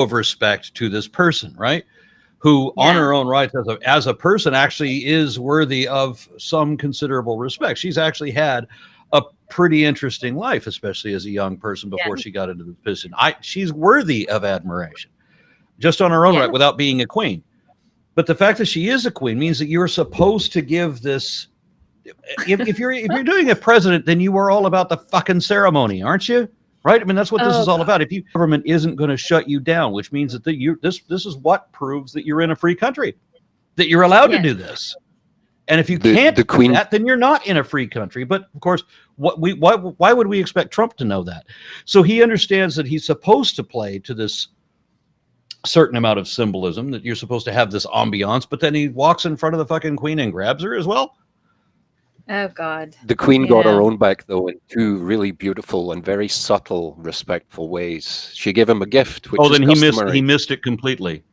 of respect to this person, right? Who, on her own rights as a person, actually is worthy of some considerable respect. She's actually had a pretty interesting life, especially as a young person before she got into this position. She's worthy of admiration, just on her own right, without being a queen. But the fact that she is a queen means that you're supposed to give this. If you're doing a president, then you are all about the fucking ceremony, aren't you? Right? I mean, that's what this is all about. If government isn't going to shut you down, which means that this is what proves that you're in a free country, that you're allowed to do this. And if you can't do that, then you're not in a free country. But of course, why would we expect Trump to know that? So he understands that he's supposed to play to this certain amount of symbolism, that you're supposed to have this ambiance, but then he walks in front of the fucking queen and grabs her as well. Oh, God. The queen got her own back, though, in two really beautiful and very subtle, respectful ways. She gave him a gift, which then he missed it completely.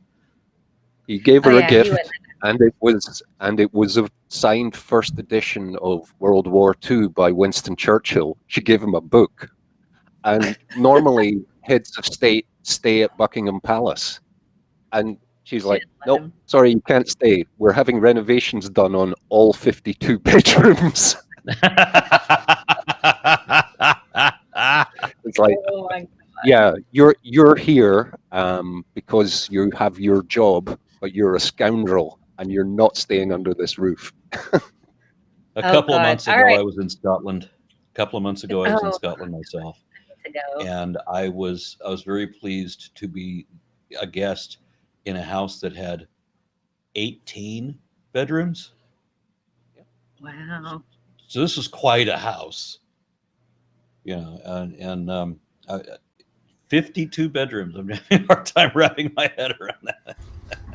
He gave her a gift, and it was a signed first edition of World War II by Winston Churchill. She gave him a book. And normally, heads of state stay at Buckingham Palace. And she's like, nope, sorry, you can't stay. We're having renovations done on all 52 bedrooms. It's like, yeah, you're here because you have your job, but you're a scoundrel and you're not staying under this roof. A couple of months ago, I was in Scotland. A couple of months ago, I was in Scotland myself. And I was very pleased to be a guest in a house that had 18 bedrooms. Wow. So this is quite a house. And 52 bedrooms. I'm having a hard time wrapping my head around that.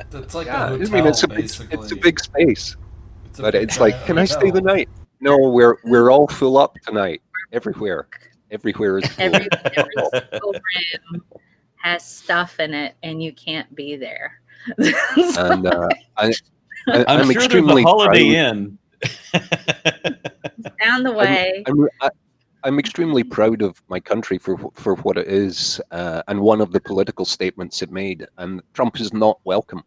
That's like a hotel, basically. It's a big space. It's like, can I stay the night? No, we're all full up tonight. Everywhere is full. Every single room has stuff in it, and you can't be there. And I'm sure extremely there's a Holiday Inn down the way. I'm extremely proud of my country for what it is, and one of the political statements it made. And Trump is not welcome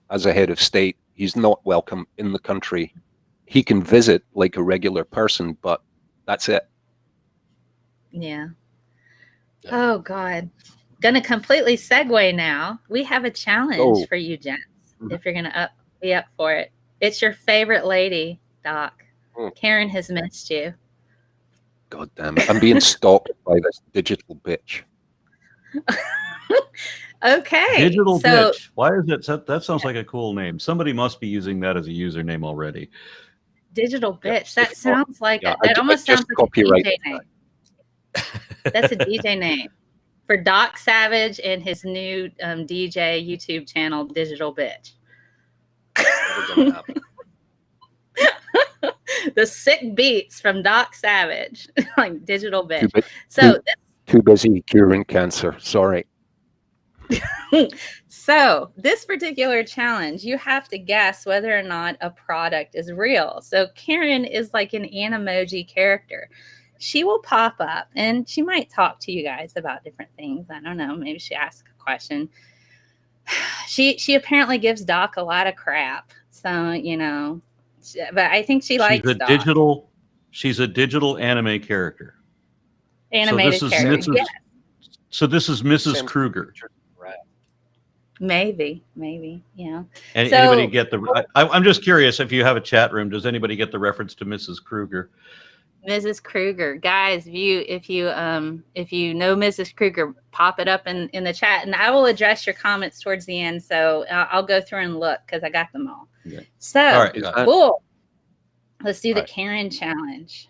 as a head of state. He's not welcome in the country. He can visit like a regular person, but that's it. Yeah. Oh, God. Gonna completely segue now. We have a challenge for you, gents. If you're gonna be up for it. It's your favorite lady, Doc. Karen has missed you. God damn it. I'm being stalked by this digital bitch. Okay. Digital bitch. Why is it? That sounds like a cool name. Somebody must be using that as a username already. Digital bitch. That sounds like that almost sounds like a DJ name. That's a DJ name for Doc Savage and his new DJ YouTube channel, Digital Bitch. The sick beats from Doc Savage, like Digital Bitch. Too busy curing cancer. Sorry. So this particular challenge, you have to guess whether or not a product is real. So Karen is like an Animoji character. She will pop up and she might talk to you guys about different things. I don't know. Maybe she asks a question. She apparently gives Doc a lot of crap. So, but I think she likes Doc. She's a digital anime character. Animated character. So this is Mrs. Kruger. Maybe, yeah. And anybody get the? I'm just curious if you have a chat room. Does anybody get the reference to Mrs. Kruger? Mrs. Kruger, guys, if you know Mrs. Kruger, pop it up in the chat, and I will address your comments towards the end. So I'll go through and look because I got them all. Okay. So all right, cool. Let's do the Karen challenge.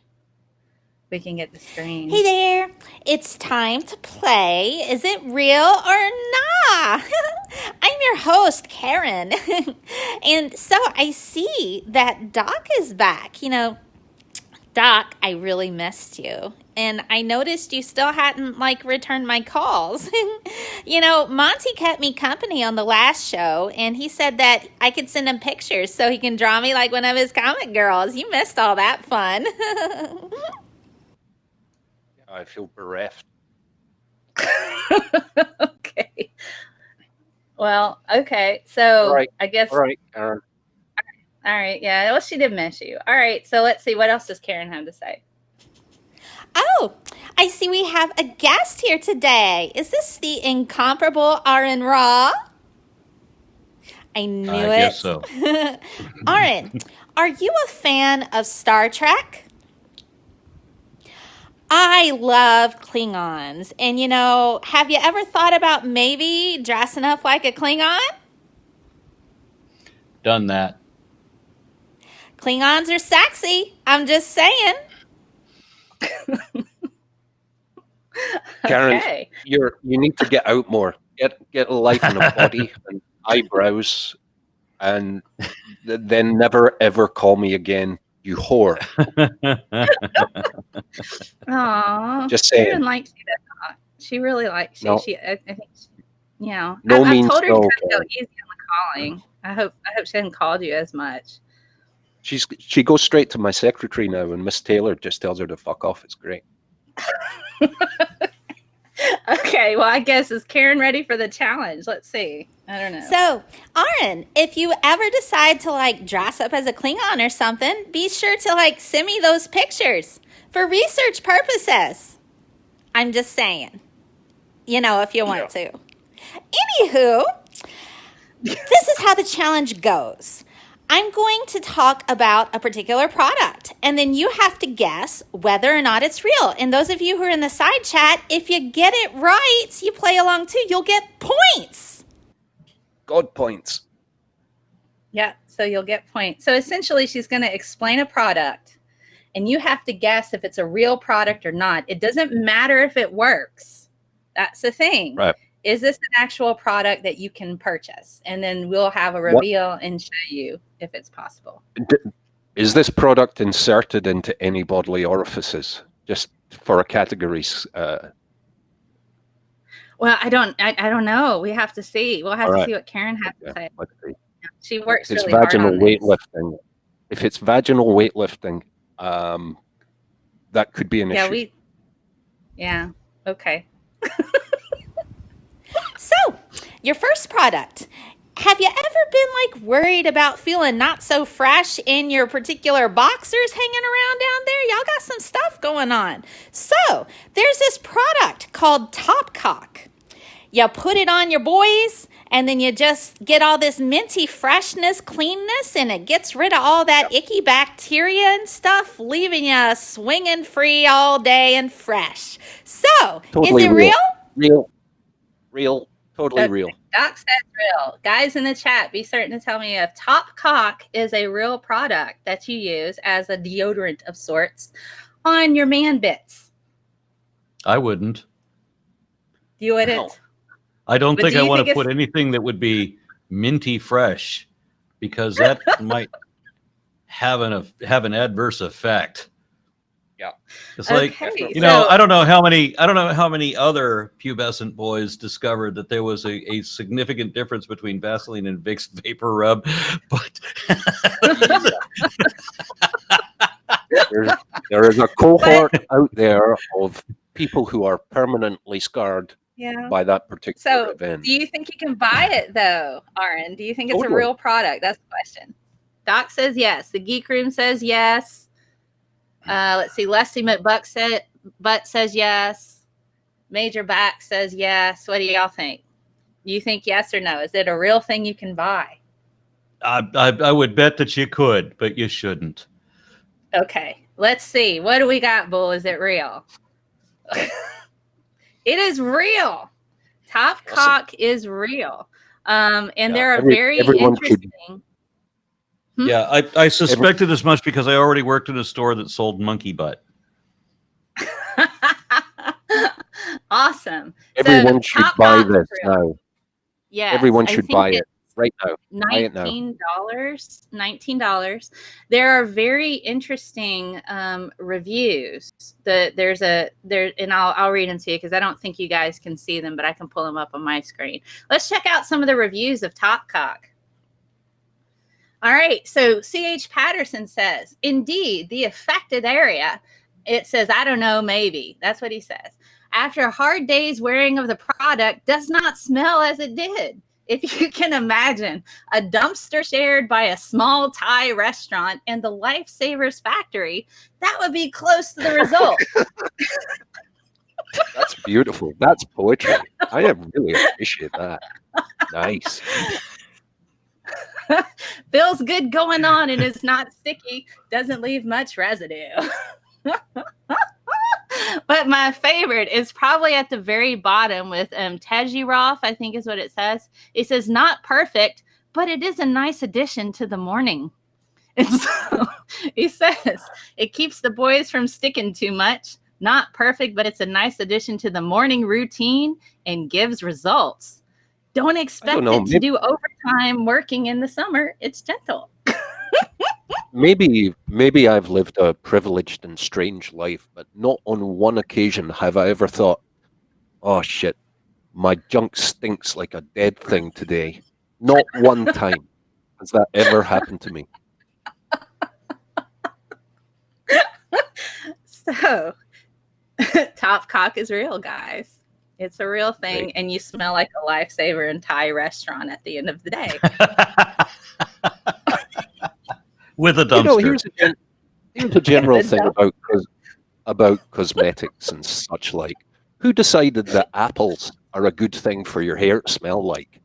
We can get the screen. Hey there, it's time to play. Is it real or nah? I'm your host, Karen. And so I see that Doc is back. Doc, I really missed you. And I noticed you still hadn't returned my calls. Monty kept me company on the last show, and he said that I could send him pictures so he can draw me like one of his comic girls. You missed all that fun. I feel bereft. Okay. Well, okay. So All right. I guess. All right, Aron. All right. Yeah. Well, she did miss you. All right. So let's see. What else does Karen have to say? Oh, I see we have a guest here today. Is this the incomparable Aron Raw? I knew it. I guess so. Aron, are you a fan of Star Trek? I love Klingons. And, have you ever thought about maybe dressing up like a Klingon? Done that. Klingons are sexy. I'm just saying. Karen, Okay. you need to get out more. Get a life and a body and eyebrows, and then never ever call me again, you whore. Aww. Just saying. Karen likes you that much. She really likes you. No. I think, No I means told her no, to go Karen. easy on the calling. I hope she hasn't called you as much. She goes straight to my secretary now, and Miss Taylor just tells her to fuck off. It's great. Okay, well, I guess, is Karen ready for the challenge? Let's see. I don't know. So, Aron, if you ever decide to dress up as a Klingon or something, be sure to send me those pictures for research purposes. I'm just saying, if you want to. Anywho, this is how the challenge goes. I'm going to talk about a particular product, and then you have to guess whether or not it's real. And those of you who are in the side chat, if you get it right, you play along too, you'll get points. God points. Yeah, so you'll get points. So essentially, she's going to explain a product, and you have to guess if it's a real product or not. It doesn't matter if it works. That's the thing. Right. Is this an actual product that you can purchase? And then we'll have a reveal and show you if it's possible. Is this product inserted into any bodily orifices? Just for a categories. Well, I don't know. We have to see. We'll have to see what Karen has to say. She works really hard on this. Weightlifting. If it's vaginal weightlifting, that could be an issue. Yeah. Okay. So, your first product. Have you ever been worried about feeling not so fresh in your particular boxers hanging around down there? Y'all got some stuff going on. So, there's this product called Top Cock. You put it on your boys, and then you just get all this minty freshness, cleanness, and it gets rid of all that icky bacteria and stuff, leaving you swinging free all day and fresh. So, totally is it real? Real. Totally real. Doc says real. Guys in the chat, be certain to tell me if Top Cock is a real product that you use as a deodorant of sorts on your man bits. I wouldn't. You wouldn't? No. I don't think I want to put anything that would be minty fresh, because that might have an adverse effect. Yeah. It's I don't know how many other pubescent boys discovered that there was a significant difference between Vaseline and Vicks Vapor Rub, but there is a cohort out there of people who are permanently scarred by that particular event. Do you think you can buy it though, Aron? Do you think it's a real product? That's the question. Doc says yes. The Geek Room says yes. Let's see. Leslie McButt says yes. Major Back says yes. What do y'all think? You think yes or no? Is it a real thing you can buy? I would bet that you could, but you shouldn't. Okay. Let's see. What do we got, Bull? Is it real? It is real. Top Cock is real. And there are very interesting. Yeah, I suspected as much because I already worked in a store that sold monkey butt. Awesome. Everyone should buy this now. Yeah, everyone should buy it right now. $19. There are very interesting reviews. And I'll read them to you because I don't think you guys can see them, but I can pull them up on my screen. Let's check out some of the reviews of Top Cock. All right, so C.H. Patterson says, indeed, the affected area, it says, I don't know, maybe. That's what he says. After a hard day's wearing of the product, does not smell as it did. If you can imagine a dumpster shared by a small Thai restaurant and the Lifesavers factory, that would be close to the result. That's beautiful. That's poetry. I really appreciate that. Nice. Feels good going on and it's not sticky. Doesn't leave much residue. But my favorite is probably at the very bottom with Tejiroff, I think is what it says. It says, not perfect, but it is a nice addition to the morning. And so he says, it keeps the boys from sticking too much. Not perfect, but it's a nice addition to the morning routine and gives results. Don't expect it to do overtime working in the summer. It's gentle. Maybe I've lived a privileged and strange life, but not on one occasion have I ever thought, oh shit, my junk stinks like a dead thing today. Not one time has that ever happened to me. So, Top Cock is real, guys. It's a real thing, and you smell like a Lifesaver in Thai restaurant at the end of the day. With a dumpster. Here's a general thing about cosmetics and such like. Who decided that apples are a good thing for your hair to smell like?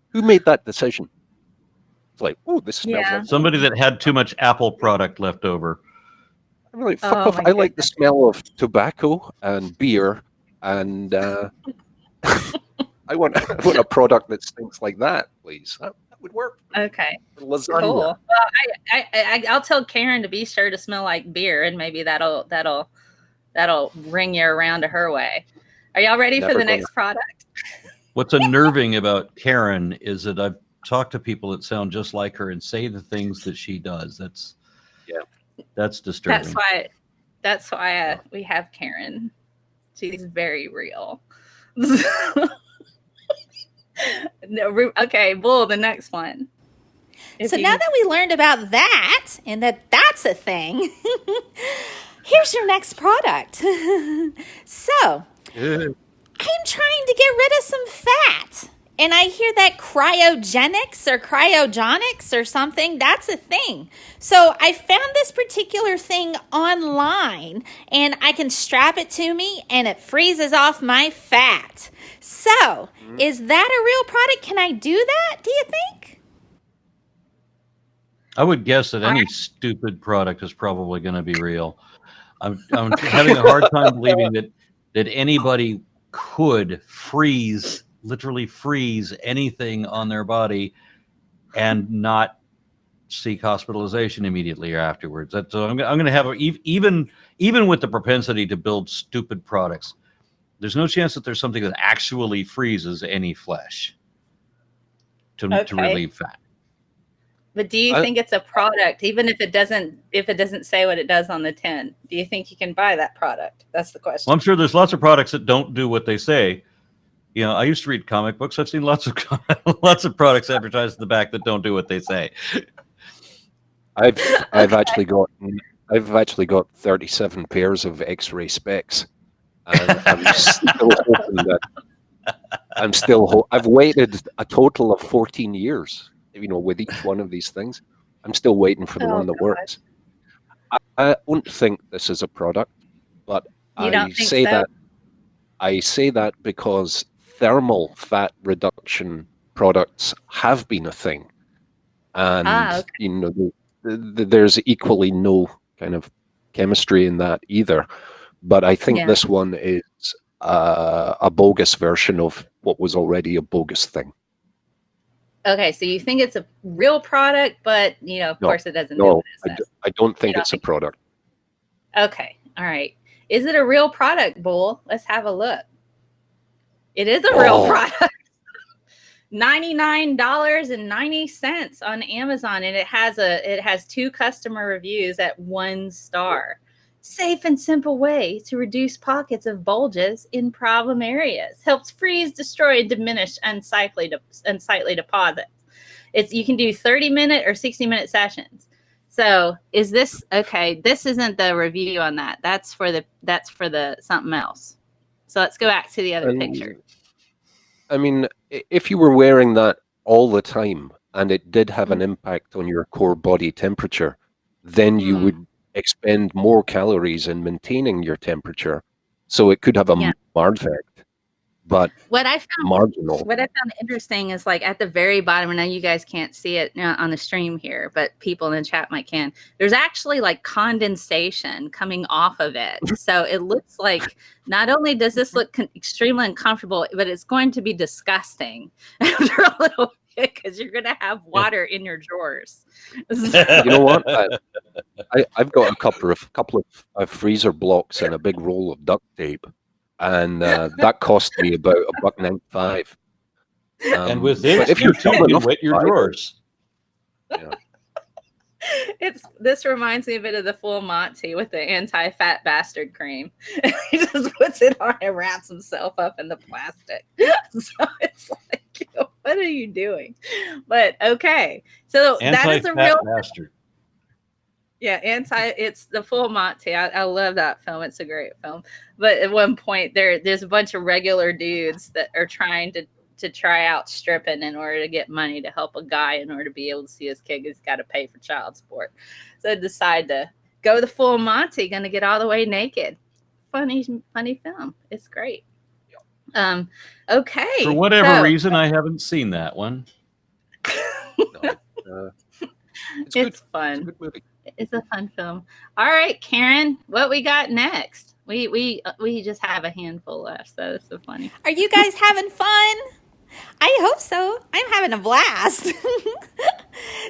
Who made that decision? It's like, oh, this smells like somebody that had too much Apple product left over. I'm like, fuck off. I like the smell of tobacco and beer, and I want a product that stinks like that, please. That would work. Okay. Lasagna. Cool. Well, I'll tell Karen to be sure to smell like beer, and maybe that'll ring you around to her way. Are y'all ready for the next product? What's unnerving about Karen is that I've talked to people that sound just like her and say the things that she does. That's disturbing. That's why we have Karen. She's very real. No, okay, Bull, the next one. So now that we learned about that and that's a thing, here's your next product. So, I'm trying to get rid of some fat. And I hear that cryogenics or cryogenics or something, that's a thing. So I found this particular thing online and I can strap it to me and it freezes off my fat. So is that a real product? Can I do that, do you think? I would guess that any stupid product is probably going to be real. I'm having a hard time believing that anybody could literally freeze anything on their body and not seek hospitalization immediately or afterwards. So I'm going to have even with the propensity to build stupid products, there's no chance that there's something that actually freezes any flesh to relieve fat. But do you think it's a product, even if it doesn't say what it does on the tin? Do you think you can buy that product? That's the question. Well, I'm sure there's lots of products that don't do what they say. You know, I used to read comic books. I've seen lots of products advertised in the back that don't do what they say. I've actually got 37 pairs of X-ray specs, and I'm still hoping that I've waited a total of 14 years. You know, with each one of these things, I'm still waiting for the one that works. I don't think this is a product, but I say that because thermal fat reduction products have been a thing, and you know, there's equally no kind of chemistry in that either. But I think this one is a bogus version of what was already a bogus thing. Okay, so you think it's a real product, but you know, of course, it doesn't do what it says. I don't think it's a product. Okay, all right. Is it a real product, Bull? Let's have a look. It is a real product. $99.90 on Amazon, and it has 2 customer reviews at 1 star. Safe and simple way to reduce pockets of bulges in problem areas. Helps freeze, destroy, and diminish unsightly deposits. You can do 30-minute or 60-minute sessions. So is this okay? This isn't the review on that. That's for the something else. So let's go back to the other picture. I mean, if you were wearing that all the time, and it did have an impact on your core body temperature, then you would expend more calories in maintaining your temperature. So it could have a margin effect, but marginal. What I found interesting is like at the very bottom, I know you guys can't see it on the stream here, but people in the chat might can. There's actually like condensation coming off of it. So it looks like not only does this look extremely uncomfortable, but it's going to be disgusting after a little bit because you're going to have water in your drawers. You know what? I've got a couple of freezer blocks and a big roll of duct tape. And that cost me about $1.95. And with this, if you're too, you wet your drawers. Yeah. This reminds me a bit of the Full Monty with the anti-fat bastard cream. He just puts it on and wraps himself up in the plastic. So it's like, what are you doing? But okay, so that is a real bastard. Yeah, it's the Full Monty. I love that film. It's a great film. But at one point, there's a bunch of regular dudes that are trying to try out stripping in order to get money to help a guy in order to be able to see his kid. He's got to pay for child support. So they decide to go the Full Monty, going to get all the way naked. Funny film. It's great. Okay. For whatever reason, I haven't seen that one. It's fun. It's a good movie. It's a fun film. All right, Karen, what we got next? We just have a handful left, so it's so funny. Are you guys having fun? I hope so. I'm having a blast.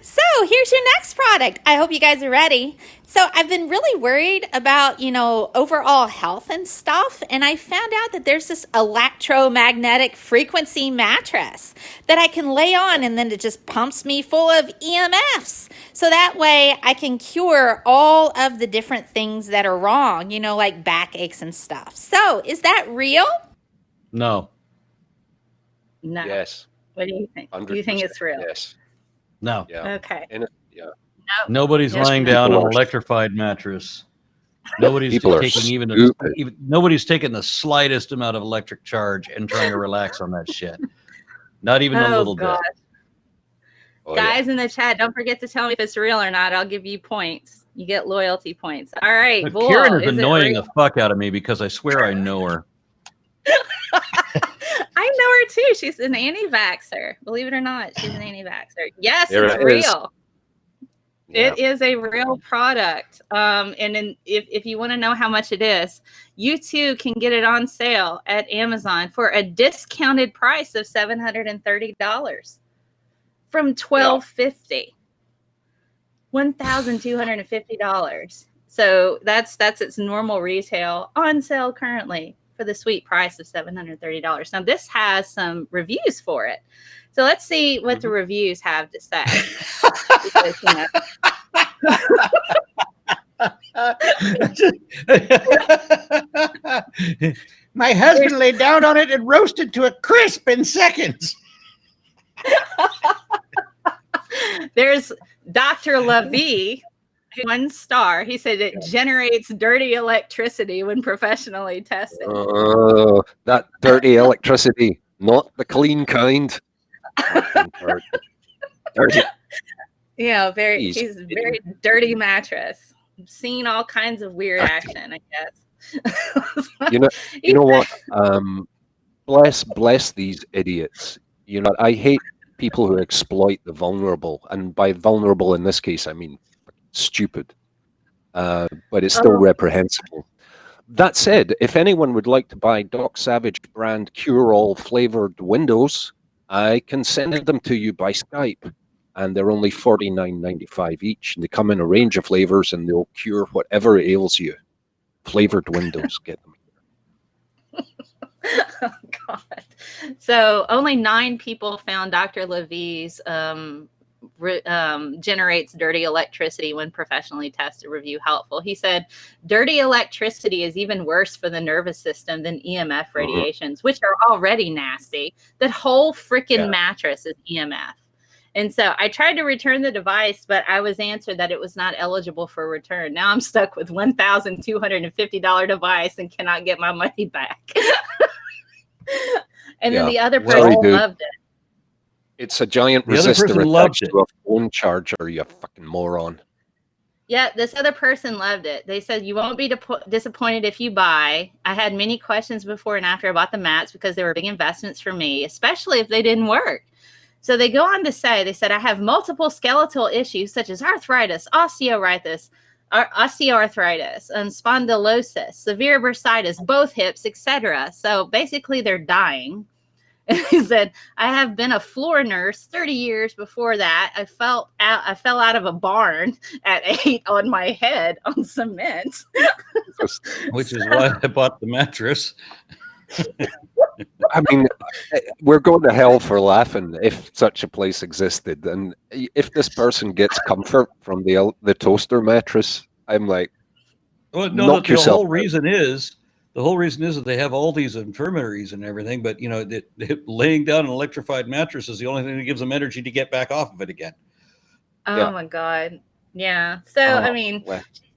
So here's your next product. I hope you guys are ready. So I've been really worried about, overall health and stuff. And I found out that there's this electromagnetic frequency mattress that I can lay on, and then it just pumps me full of EMFs. So that way I can cure all of the different things that are wrong, like backaches and stuff. So is that real? No. No. Yes. What do you think? Do you think it's real? Yes. No. Yeah. Okay. No. Nobody's lying down on an electrified mattress. Nobody's nobody's taking the slightest amount of electric charge and trying to relax on that shit. Not even a little bit. Guys in the chat, don't forget to tell me if it's real or not. I'll give you points. You get loyalty points. All right. But Karen is annoying the fuck out of me because I swear I know her. I know her too. She's an anti-vaxxer. Believe it or not, she's an anti-vaxxer. Yes, it's real. Yeah. It is a real product. And if you want to know how much it is, you too can get it on sale at Amazon for a discounted price of $730 from $1,250. $1,250. So that's its normal retail, on sale currently for the sweet price of $730. Now this has some reviews for it. So let's see what the reviews have to say. Because, my husband laid down on it and roasted to a crisp in seconds. There's Dr. Levy, 1 star. He said it generates dirty electricity when professionally tested. That dirty electricity, not the clean kind. Dirty. Yeah, he's a very dirty mattress. I've seen all kinds of weird action, I guess. You know what? Bless these idiots. I hate people who exploit the vulnerable, and by vulnerable in this case, I mean stupid. But it's still reprehensible. That said, if anyone would like to buy Doc Savage brand Aural flavored windows, I can send them to you by Skype, and they're only $49.95 each, and they come in a range of flavors, and they'll cure whatever ails you. Flavored windows, get them. Oh God! So only 9 people found Dr. Levy's generates dirty electricity when professionally tested review helpful. He said dirty electricity is even worse for the nervous system than EMF radiations, which are already nasty. That whole freaking mattress is EMF. And so I tried to return the device, but I was answered that it was not eligible for return. Now I'm stuck with $1,250 device and cannot get my money back. And then the other person loved it. It's a giant The other resistor person loved attached it. to a phone charger, you fucking moron. Yeah, this other person loved it. They said, you won't be disappointed if you buy. I had many questions before and after I bought the mats because they were big investments for me, especially if they didn't work. So they go on to say, they said, I have multiple skeletal issues such as arthritis, osteoarthritis, and spondylosis, severe bursitis, both hips, etc. So basically they're dying. And he said, I have been a floor nurse 30 years before that. I fell out of a barn at 8 on my head on cement. Which is why I bought the mattress. I mean, we're going to hell for laughing if such a place existed. And if this person gets comfort from the toaster mattress, I'm like, well, no, the whole reason is that they have all these infirmaries and everything, but laying down an electrified mattress is the only thing that gives them energy to get back off of it again. Oh my God. Yeah. So, I mean,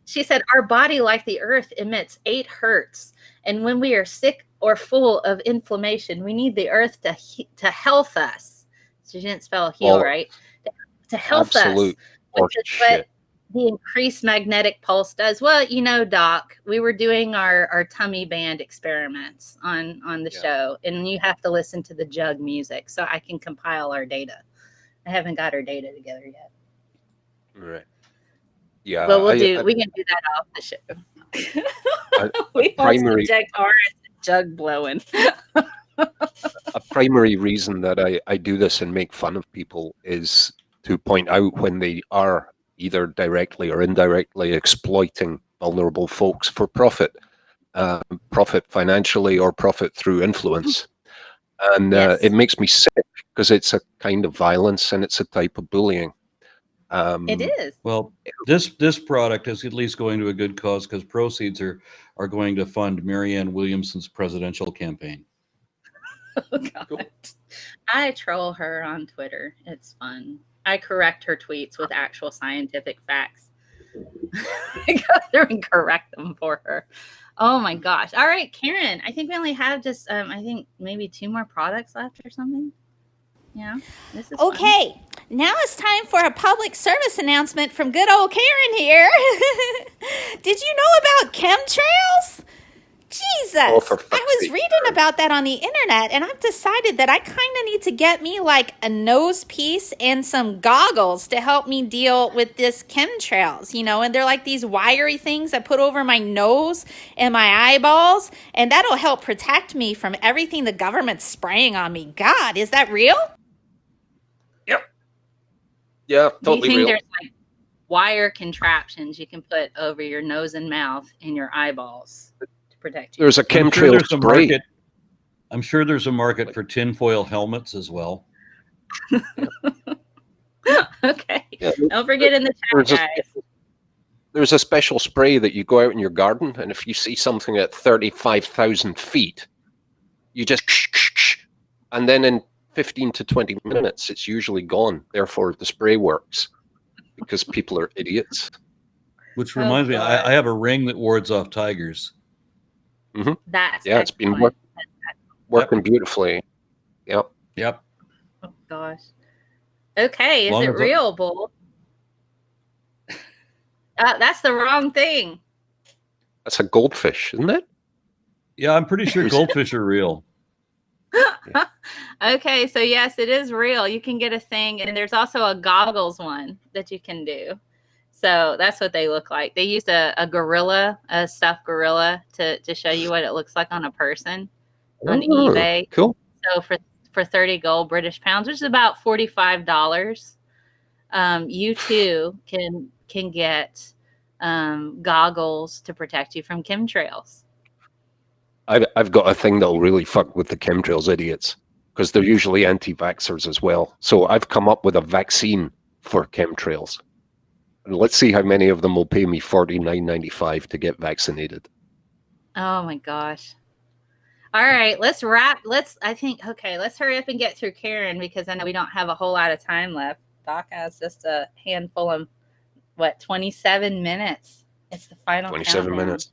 she said, our body, like the earth, emits 8 hertz. And when we are sick or full of inflammation, we need the earth to health us. So she didn't spell heal right. To health us. Which is what the increased magnetic pulse does. Well, Doc, we were doing our tummy band experiments on the show, and you have to listen to the jug music so I can compile our data. I haven't got our data together yet. Right. Yeah. But we can do that off the show. We won't subject ours to jug blowing. A primary reason that I do this and make fun of people is to point out when they are either directly or indirectly exploiting vulnerable folks for profit financially or profit through influence. And it makes me sick because it's a kind of violence and it's a type of bullying. It is. Well, this product is at least going to a good cause because proceeds are going to fund Marianne Williamson's presidential campaign. Oh, God. Cool. I troll her on Twitter. It's fun. I correct her tweets with actual scientific facts. I go through and correct them for her. Oh my gosh. All right, Karen, I think we only have just, I think maybe 2 more products left or something. Yeah. This is okay. Fun. Now it's time for a public service announcement from good old Karen here. Did you know about chemtrails? Jesus, I was reading about that on the internet, and I've decided that I kind of need to get me like a nose piece and some goggles to help me deal with this chemtrails, and they're like these wiry things I put over my nose and my eyeballs, and that'll help protect me from everything the government's spraying on me. God, is that real? Yep. Yeah, totally real. Do you think there's like wire contraptions you can put over your nose and mouth and your eyeballs? Protect you. There's a chemtrail spray. I'm sure there's a market for tinfoil helmets as well. Okay. Yeah. Don't forget in the chat, guys. There's a special spray that you go out in your garden, and if you see something at 35,000 feet, you just and then in 15 to 20 minutes, it's usually gone. Therefore, the spray works because people are idiots. Which reminds me, I have a ring that wards off tigers. Mm-hmm. That's it's been working beautifully. Yep. Oh gosh. Okay, is it real, Bull? That's the wrong thing. That's a goldfish, isn't it? Yeah, I'm pretty sure goldfish are real. Okay, so yes, it is real. You can get a thing, and there's also a goggles one that you can do. So that's what they look like. They used a gorilla, a stuffed gorilla, to show you what it looks like on a person on eBay. Cool. So for 30 gold British pounds, which is about $45, you too can get goggles to protect you from chemtrails. I've got a thing that'll really fuck with the chemtrails idiots because they're usually anti-vaxxers as well. So I've come up with a vaccine for chemtrails. Let's see how many of them will pay me $49.95 to get vaccinated. Oh my gosh. All right, let's wrap. Let's hurry up and get through Karen because I know we don't have a whole lot of time left. Doc has just a handful of 27 minutes. It's the final 27 countdown. minutes.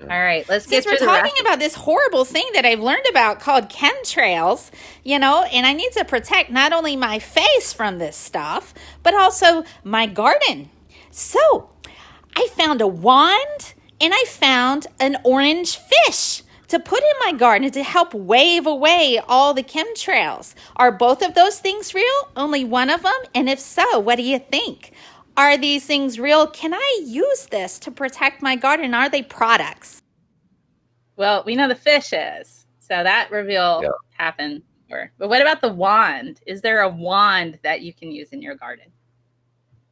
All right, let's Since get we're to the talking rest. about this horrible thing that I've learned about called chemtrails, and I need to protect not only my face from this stuff, but also my garden. So I found a wand and I found an orange fish to put in my garden to help wave away all the chemtrails. Are both of those things real? Only one of them? And if so, what do you think? Are these things real? Can I use this to protect my garden? Are they products? Well, we know the fish is. So that reveal happened. But what about the wand? Is there a wand that you can use in your garden?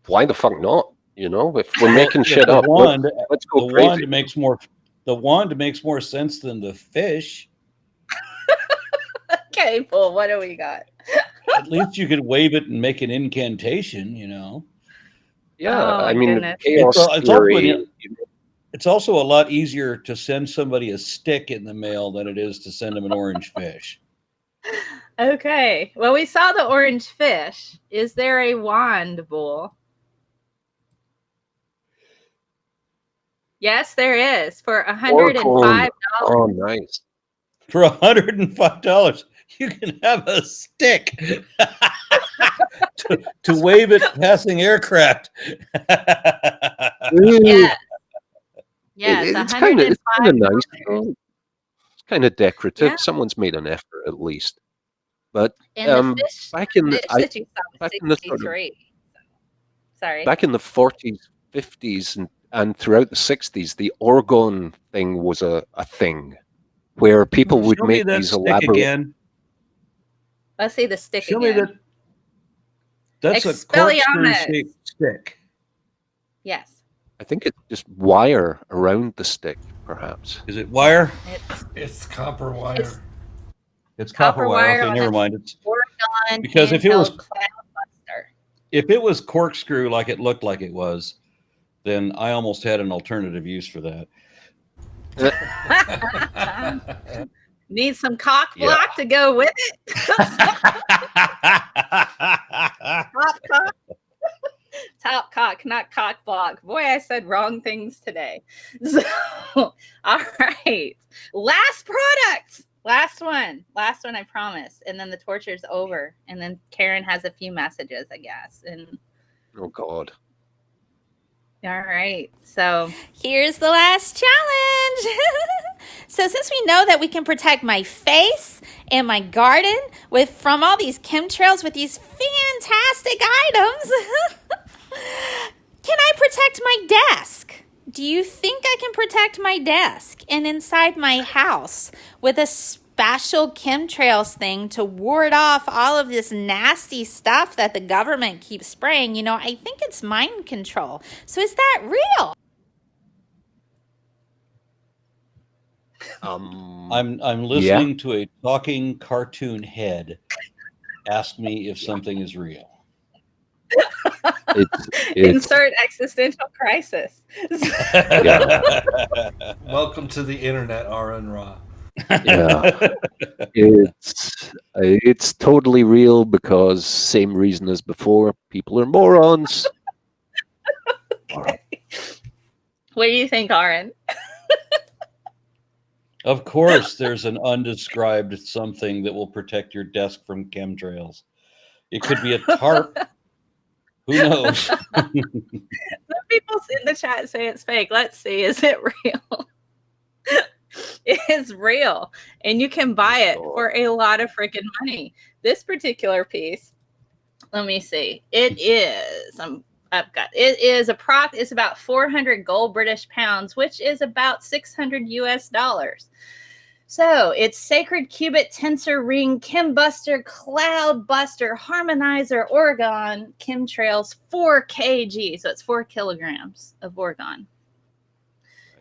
Why the fuck not? If we're making shit up, let's go crazy. The wand makes more sense than the fish. Okay, Paul, what do we got? At least you could wave it and make an incantation, Yeah, Oh, I mean, goodness. chaos theory. It's also a lot easier to send somebody a stick in the mail than it is to send them an orange fish. Okay. Well, we saw the orange fish. Is there a wand, Bull? Yes, there is. For $105. Oh, nice. For $105, you can have a stick to wave at passing aircraft. Yes. Yes, It's kind of nice. It's kind of decorative. Yeah. Someone's made an effort at least. But And the fish, back in the that you saw was 63. back in the 40s, 50s, and throughout the 60s, the orgone thing was a thing where people would make these elaborate. Again. Let's see the stick Show again. me that. That's a corkscrew-shaped stick. Yes. I think it's just wire around the stick, perhaps. Is it wire? It's copper wire. It's copper wire. Okay, never mind. It's because if it was corkscrew like it looked like it was, then I almost had an alternative use for that. Need some cock block to go with it. Top cock, not cock block. Boy, I said wrong things today. So, all right. Last product. Last one, I promise. And then the torture's over. And then Karen has a few messages, I guess. And oh, God. All right. So here's the last challenge. So since we know that we can protect my face and my garden from all these chemtrails with these fantastic items, can I protect my desk? Do you think I can protect my desk and inside my house with a special chemtrails thing to ward off all of this nasty stuff that the government keeps spraying? I think it's mind control. So is that real? I'm listening to a talking cartoon head ask me if something is real. Insert existential crisis. Welcome to the internet, Aron Ra. Yeah, it's totally real because same reason as before. People are morons. Okay. What do you think, Aron? Of course, there's an undescribed something that will protect your desk from chemtrails. It could be a tarp. Who knows? Some people in the chat say it's fake. Let's see. Is it real? It is real. And you can buy it for a lot of freaking money. This particular piece, let me see. It is, it's about 400 gold British pounds, which is about 600 US dollars. So it's Sacred Qubit Tensor Ring Chembuster Cloud Buster Harmonizer Orgone Chemtrails 4 kg. So it's 4 kilograms of Orgone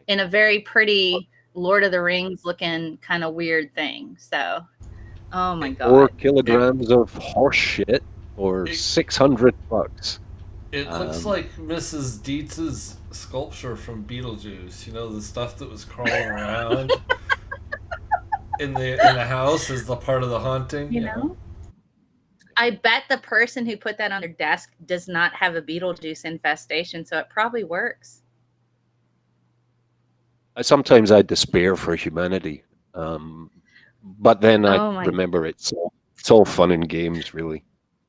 in a very pretty Lord of the Rings looking kind of weird thing. So, oh my God. 4 kilograms of horse shit or $600. It looks like Mrs. Dietz's sculpture from Beetlejuice. The stuff that was crawling around in the house is the part of the haunting. You know? I bet the person who put that on their desk does not have a Beetlejuice infestation, so it probably works. sometimes I despair for humanity. But then I Oh my! remember it's all fun and games, really.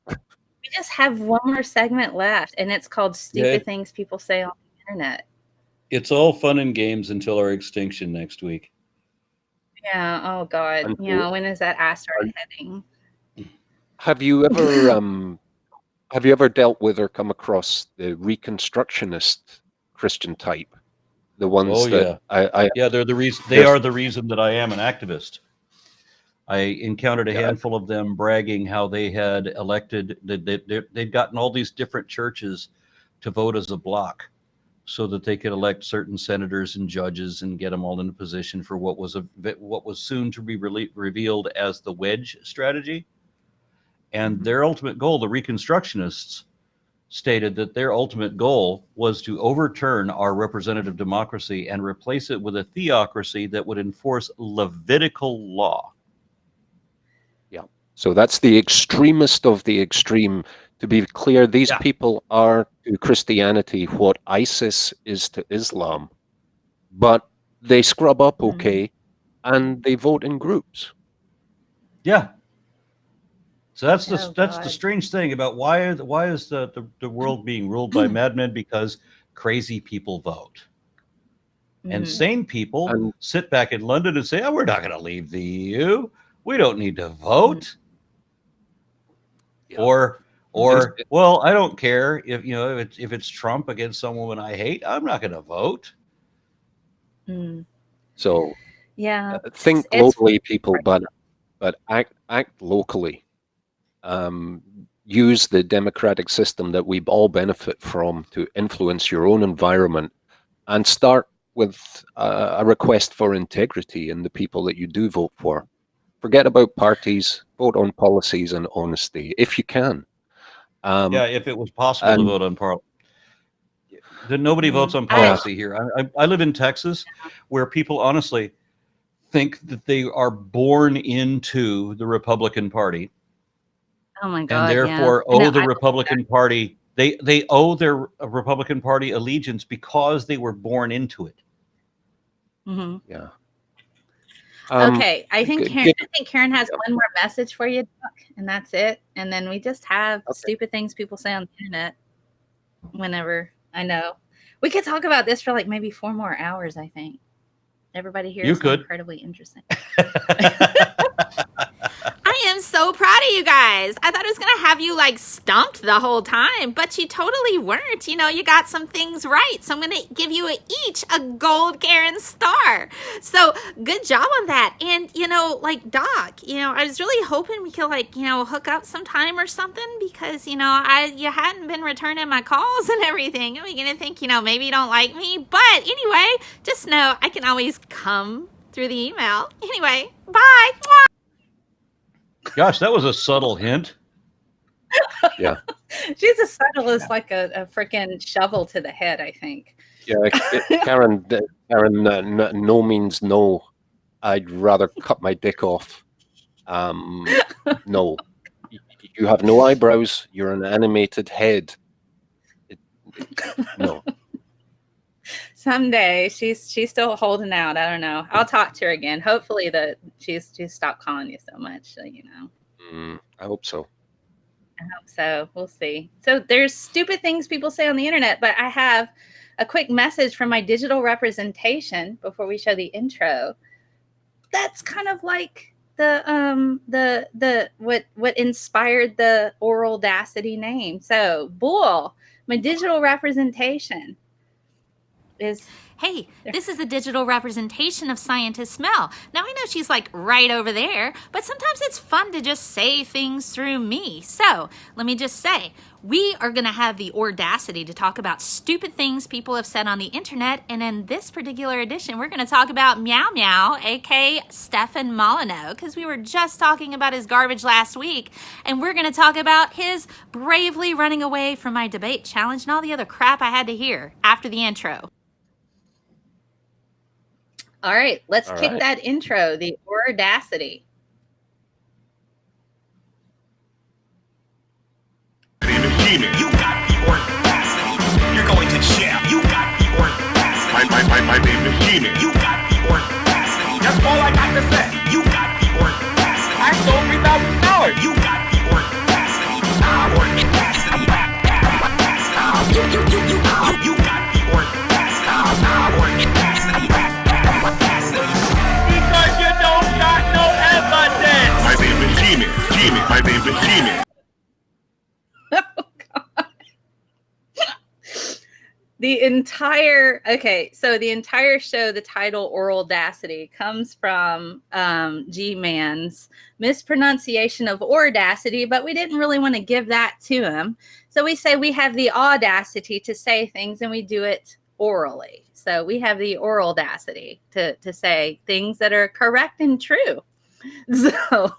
We just have one more segment left, and it's called "Stupid Things People Say on the Internet." It's all fun and games until our extinction next week. Yeah. Oh God. Until, when is that asteroid heading? have you ever dealt with or come across the Reconstructionist Christian type? The ones that they're the reason. They are the reason that I am an activist. I encountered a handful of them bragging how they had elected, they'd gotten all these different churches to vote as a block so that they could elect certain senators and judges and get them all in a position for what was soon to be revealed as the wedge strategy. And their ultimate goal, the Reconstructionists stated that their ultimate goal was to overturn our representative democracy and replace it with a theocracy that would enforce Levitical law. So that's the extremist of the extreme. To be clear, these people are to Christianity what ISIS is to Islam, but they scrub up okay, and they vote in groups. Yeah. So that's the strange thing about why is the world being ruled by madmen? Because crazy people vote. And sane people sit back in London and say, "Oh, we're not going to leave the EU. We don't need to vote." Or well, I don't care if it's Trump against some woman I hate. I'm not going to vote. So yeah, think globally, people, but act locally. Use the democratic system that we all benefit from to influence your own environment, and start with a request for integrity in the people that you do vote for. Forget about parties. Vote on policies and honesty, if you can. If it was possible to vote on policy. Nobody votes on policy here. I live in Texas, where people honestly think that they are born into the Republican Party. Oh my God! And therefore owe the Republican Party. They owe their Republican Party allegiance because they were born into it. Yeah. Okay, I think Karen has one more message for you, Doc, and that's it. And then we just have stupid things people say on the internet. Whenever I know we could talk about this for like maybe 4 more hours. I think everybody here is incredibly interesting. I am so proud of you guys. I thought I was going to have you like stumped the whole time, but you totally weren't. You got some things right. So I'm going to give you each a gold Karen star. So good job on that. And, like Doc, I was really hoping we could hook up sometime or something because, you hadn't been returning my calls and everything. I'm going to think, maybe you don't like me. But anyway, just know I can always come through the email. Anyway, bye. Gosh, that was a subtle hint. Yeah. She's as subtle as like a freaking shovel to the head, I think. Yeah, Karen, no means no. I'd rather cut my dick off. No. You have no eyebrows. You're an animated head. No. Someday she's still holding out. I don't know. I'll talk to her again. Hopefully she's stopped calling you so much. So, I hope so. I hope so. We'll see. So there's stupid things people say on the internet, but I have a quick message from my digital representation before we show the intro. That's kind of like what inspired the Aural Audacity name. So Bull, my digital representation. Hey, this is the digital representation of Scientist Mel. Now, I know she's like right over there, but sometimes it's fun to just say things through me. So let me just say, we are going to have the audacity to talk about stupid things people have said on the internet. And in this particular edition, we're going to talk about Meow Meow, aka Stefan Molyneux, because we were just talking about his garbage last week. And we're going to talk about his bravely running away from my debate challenge and all the other crap I had to hear after the intro. All right, let's kick that intro, the audacity. You got the audacity. You're going to jail. You got the audacity. My name is Gina. You got That's all I got to say. You got the audacity. I sold $3,000. You got the audacity. Audacity. You got the audacity. Audacity. Because you don't got no evidence. My name is Jimmy. Jimmy. My name is Jimmy. The entire show, the title Aural Audacity, comes from G-Man's mispronunciation of audacity, but we didn't really want to give that to him. So we say we have the audacity to say things, and we do it orally. So we have the oral audacity to say things that are correct and true. So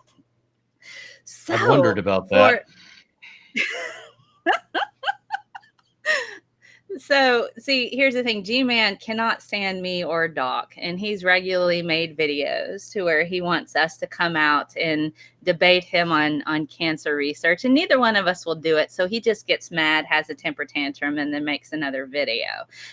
I've wondered about that. So, see, here's the thing. G-Man cannot stand me or Doc, and he's regularly made videos to where he wants us to come out and debate him on cancer research, and neither one of us will do it. So he just gets mad, has a temper tantrum, and then makes another video.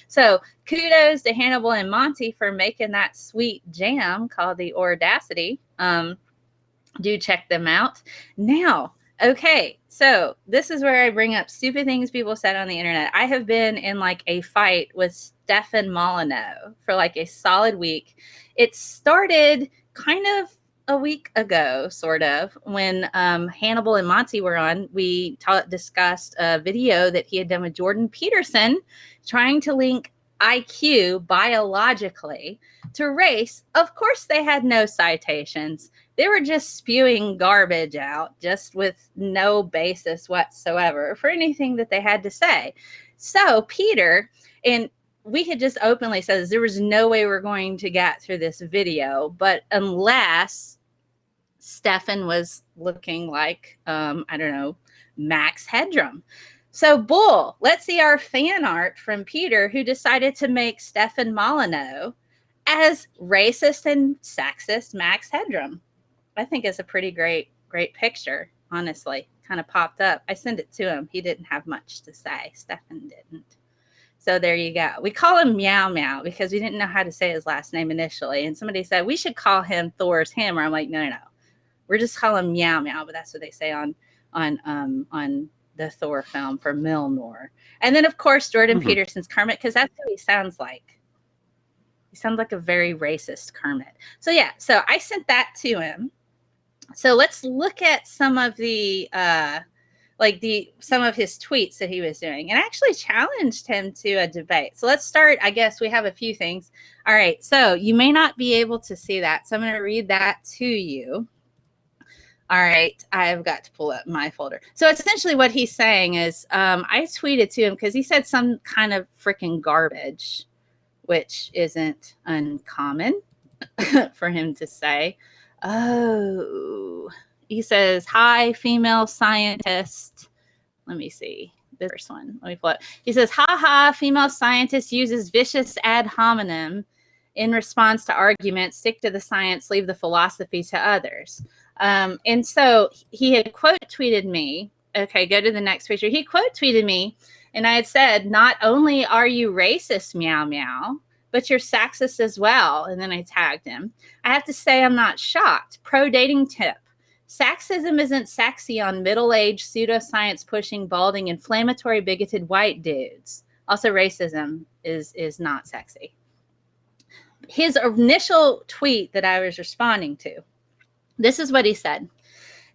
So kudos to Hannibal and Monty for making that sweet jam called the Audacity. Do check them out. Now, okay, so this is where I bring up stupid things people said on the internet. I have been in like a fight with Stefan Molyneux for like a solid week. It started kind of a week ago, sort of, when Hannibal and Monty were on. We discussed a video that he had done with Jordan Peterson trying to link IQ biologically to race. Of course, they had no citations. They were just spewing garbage out, just with no basis whatsoever for anything that they had to say. So Peter, and we had just openly said there was no way we're going to get through this video, but unless Stefan was looking like, I don't know, Max Headroom. So bull, let's see our fan art from Peter, who decided to make Stefan Molyneux as racist and sexist Max Headroom. I think it's a pretty great picture, honestly. Kind of popped up. I sent it to him. He didn't have much to say. Stefan didn't. So there you go. We call him Meow Meow because we didn't know how to say his last name initially. And somebody said, we should call him Thor's Hammer. I'm like, no. We're just calling him Meow Meow, but that's what they say on the Thor film for Milnor. And then, of course, Jordan Peterson's Kermit, because that's who he sounds like. He sounds like a very racist Kermit. So, yeah. So I sent that to him. So let's look at some of the some of his tweets that he was doing, and actually challenged him to a debate. So let's start. I guess we have a few things. All right. So you may not be able to see that, so I'm going to read that to you. All right. I've got to pull up my folder. So essentially what he's saying is, I tweeted to him because he said some kind of freaking garbage, which isn't uncommon for him to say. Oh, he says, hi, female scientist. Let me see. The first one. Let me pull it. He says, ha, female scientist uses vicious ad hominem in response to arguments. Stick to the science, leave the philosophy to others. And so he had quote tweeted me. Okay, go to the next picture. He quote tweeted me, and I had said, not only are you racist, Meow Meow, but you're sexist as well. And then I tagged him. I have to say I'm not shocked. Pro dating tip. Sexism isn't sexy on middle-aged, pseudoscience pushing, balding, inflammatory, bigoted white dudes. Also, racism is not sexy. His initial tweet that I was responding to, this is what he said.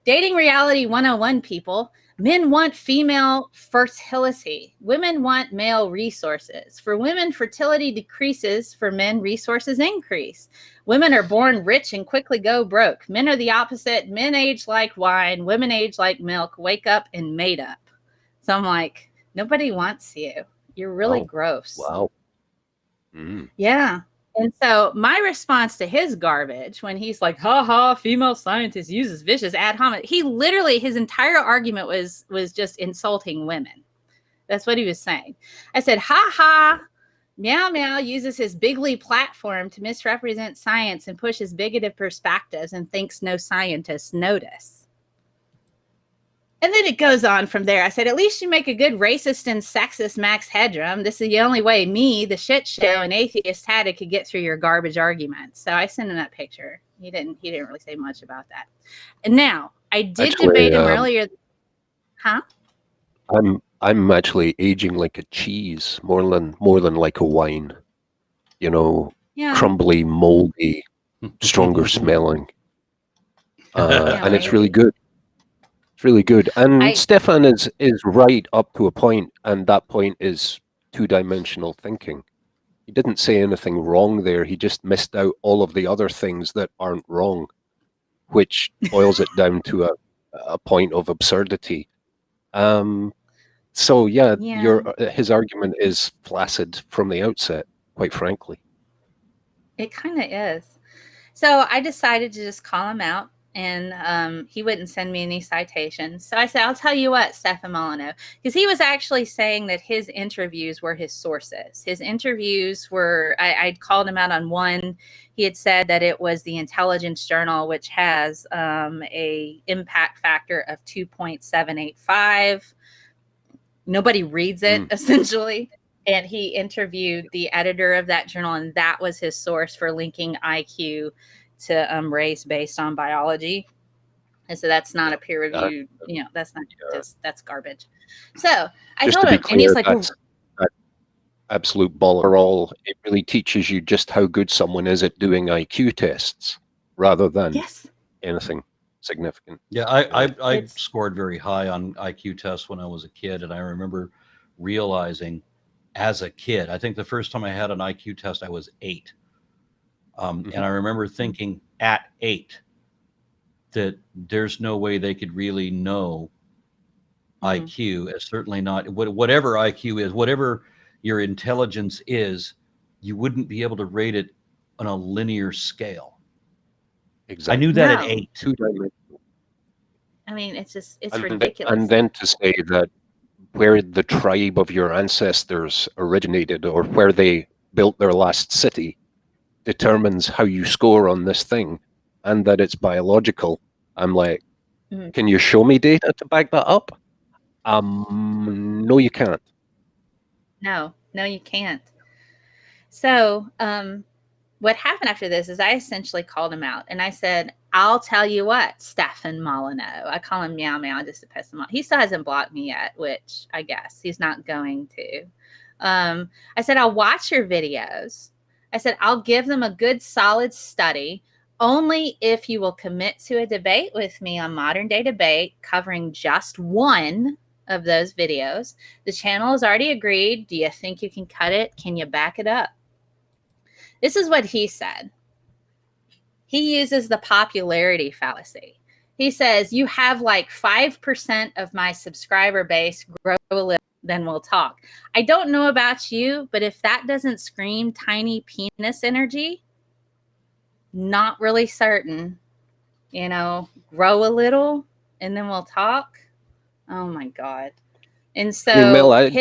Dating reality 101, people. Men want female fertility. Women want male resources. For women, fertility decreases. For men, resources increase. Women are born rich and quickly go broke. Men are the opposite. Men age like wine. Women age like milk. Wake up and made up. So I'm like, nobody wants you. You're really gross. Wow. Yeah. And so my response to his garbage, when he's like, ha, female scientist uses vicious ad hominem, he literally, his entire argument was just insulting women. That's what he was saying. I said, ha, Meow Meow uses his bigly platform to misrepresent science and pushes bigoted perspectives and thinks no scientists notice. And then it goes on from there. I said, at least you make a good racist and sexist Max Headroom. This is the only way me, the shit show, and atheist Hattie could get through your garbage arguments. So I sent him that picture. He didn't really say much about that. And now I did debate him earlier. Huh? I'm actually aging like a cheese more than like a wine. You know, crumbly, moldy, stronger smelling. And it's really good. It's really good. And Stefan is right up to a point, and that point is two-dimensional thinking. He didn't say anything wrong there. He just missed out all of the other things that aren't wrong, which boils it down to a point of absurdity. So his argument is flaccid from the outset, quite frankly. It kind of is. So I decided to just call him out, and he wouldn't send me any citations. So I said, I'll tell you what, Stefan Molyneux, because he was actually saying that his interviews were his sources. His interviews were, I'd called him out on one. He had said that it was the Intelligence Journal, which has a impact factor of 2.785. Nobody reads it, essentially. And he interviewed the editor of that journal, and that was his source for linking IQ to race based on biology. And so that's not a peer reviewed, that's not that's garbage. So I told him, and he's like, that's absolute ball. It really teaches you just how good someone is at doing IQ tests rather than anything significant. Yeah, I scored very high on IQ tests when I was a kid, and I remember realizing as a kid, I think the first time I had an IQ test, I was 8. And I remember thinking at 8 that there's no way they could really know IQ, certainly not whatever IQ is, whatever your intelligence is, you wouldn't be able to rate it on a linear scale. Exactly. I knew that at 8. I mean, it's ridiculous. And then to say that where the tribe of your ancestors originated or where they built their last city determines how you score on this thing, and that it's biological. I'm like, can you show me data to back that up? No, you can't. No, you can't. So what happened after this is I essentially called him out, and I said, I'll tell you what, Stefan Molyneux. I call him Meow Meow just to piss him off. He still hasn't blocked me yet, which I guess he's not going to. I said, I'll watch your videos. I said, I'll give them a good solid study only if you will commit to a debate with me on Modern Day Debate covering just one of those videos. The channel has already agreed. Do you think you can cut it? Can you back it up? This is what he said. He uses the popularity fallacy. He says, you have like 5% of my subscriber base, grow a little, then we'll talk. I don't know about you, but if that doesn't scream tiny penis energy, not really certain. Grow a little and then we'll talk. Oh my God. And so Mel, I'd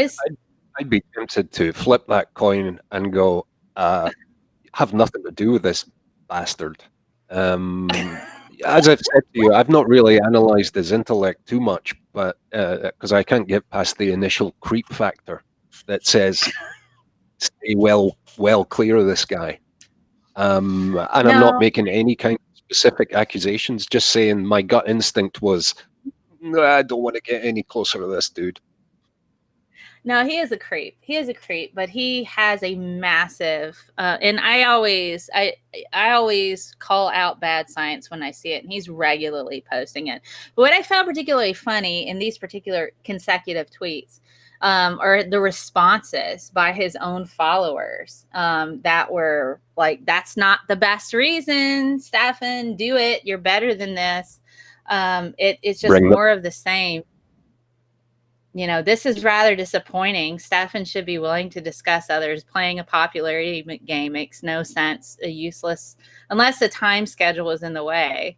be tempted to flip that coin and go, have nothing to do with this bastard. As I've said to you, I've not really analyzed his intellect too much, but because I can't get past the initial creep factor that says, stay well clear of this guy. And no. I'm not making any kind of specific accusations, just saying my gut instinct was, I don't want to get any closer to this dude. No, he is a creep. But he has a massive, and I always call out bad science when I see it, and he's regularly posting it. But what I found particularly funny in these particular consecutive tweets are the responses by his own followers that were like, that's not the best reason, Stefan, do it. You're better than this. It's just more of the same. This is rather disappointing. Stefan should be willing to discuss others. Playing a popularity game makes no sense. Useless, unless the time schedule is in the way.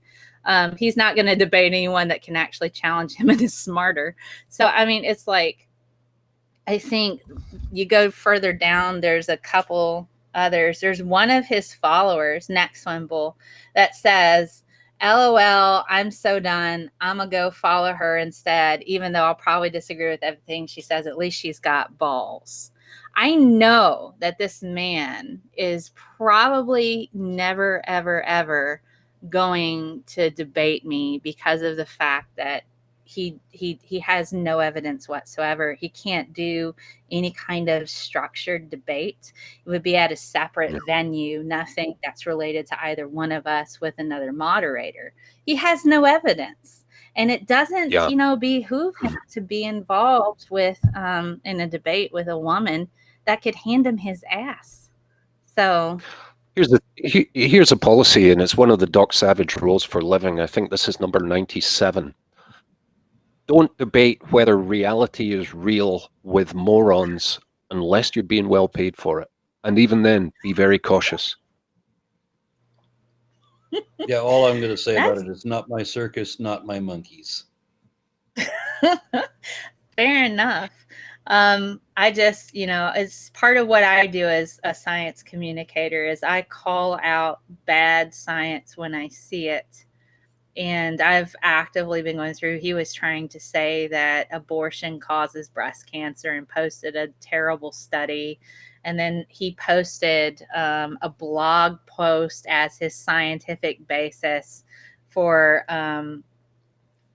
He's not going to debate anyone that can actually challenge him and is smarter. So, I mean, it's like, I think you go further down, there's a couple others. There's one of his followers, Next One Bull, that says, LOL, I'm so done. I'm going to go follow her instead, even though I'll probably disagree with everything she says. At least she's got balls. I know that this man is probably never, ever, ever going to debate me because of the fact that he has no evidence whatsoever. He can't do any kind of structured debate. It would be at a separate venue, nothing that's related to either one of us with another moderator. He has no evidence. And it doesn't, behoove him to be involved with in a debate with a woman that could hand him his ass. So here's a policy, and it's one of the Doc Savage rules for living. I think this is number 97. Don't debate whether reality is real with morons unless you're being well paid for it. And even then, be very cautious. Yeah, all I'm going to say about it is not my circus, not my monkeys. Fair enough. I just, it's part of what I do as a science communicator is I call out bad science when I see it. And I've actively been going through, he was trying to say that abortion causes breast cancer and posted a terrible study. And then he posted a blog post as his scientific basis for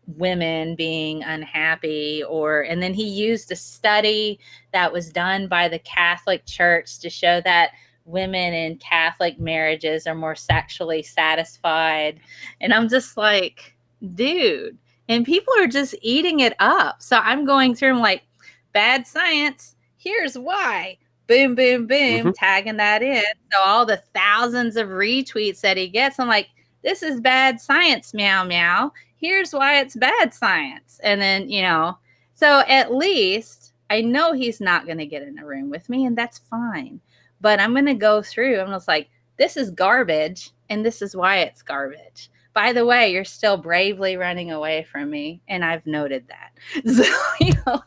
women being unhappy, and then he used a study that was done by the Catholic Church to show that women in Catholic marriages are more sexually satisfied. And I'm just like, dude, and people are just eating it up. So I'm going through, I'm like, bad science, here's why. Boom, boom, boom, tagging that in. So all the thousands of retweets that he gets, I'm like, this is bad science, meow, meow. Here's why it's bad science. And then, so at least I know he's not going to get in a room with me, and that's fine. But I'm going to go through. I'm just like, this is garbage, and this is why it's garbage. By the way, you're still bravely running away from me, and I've noted that. So,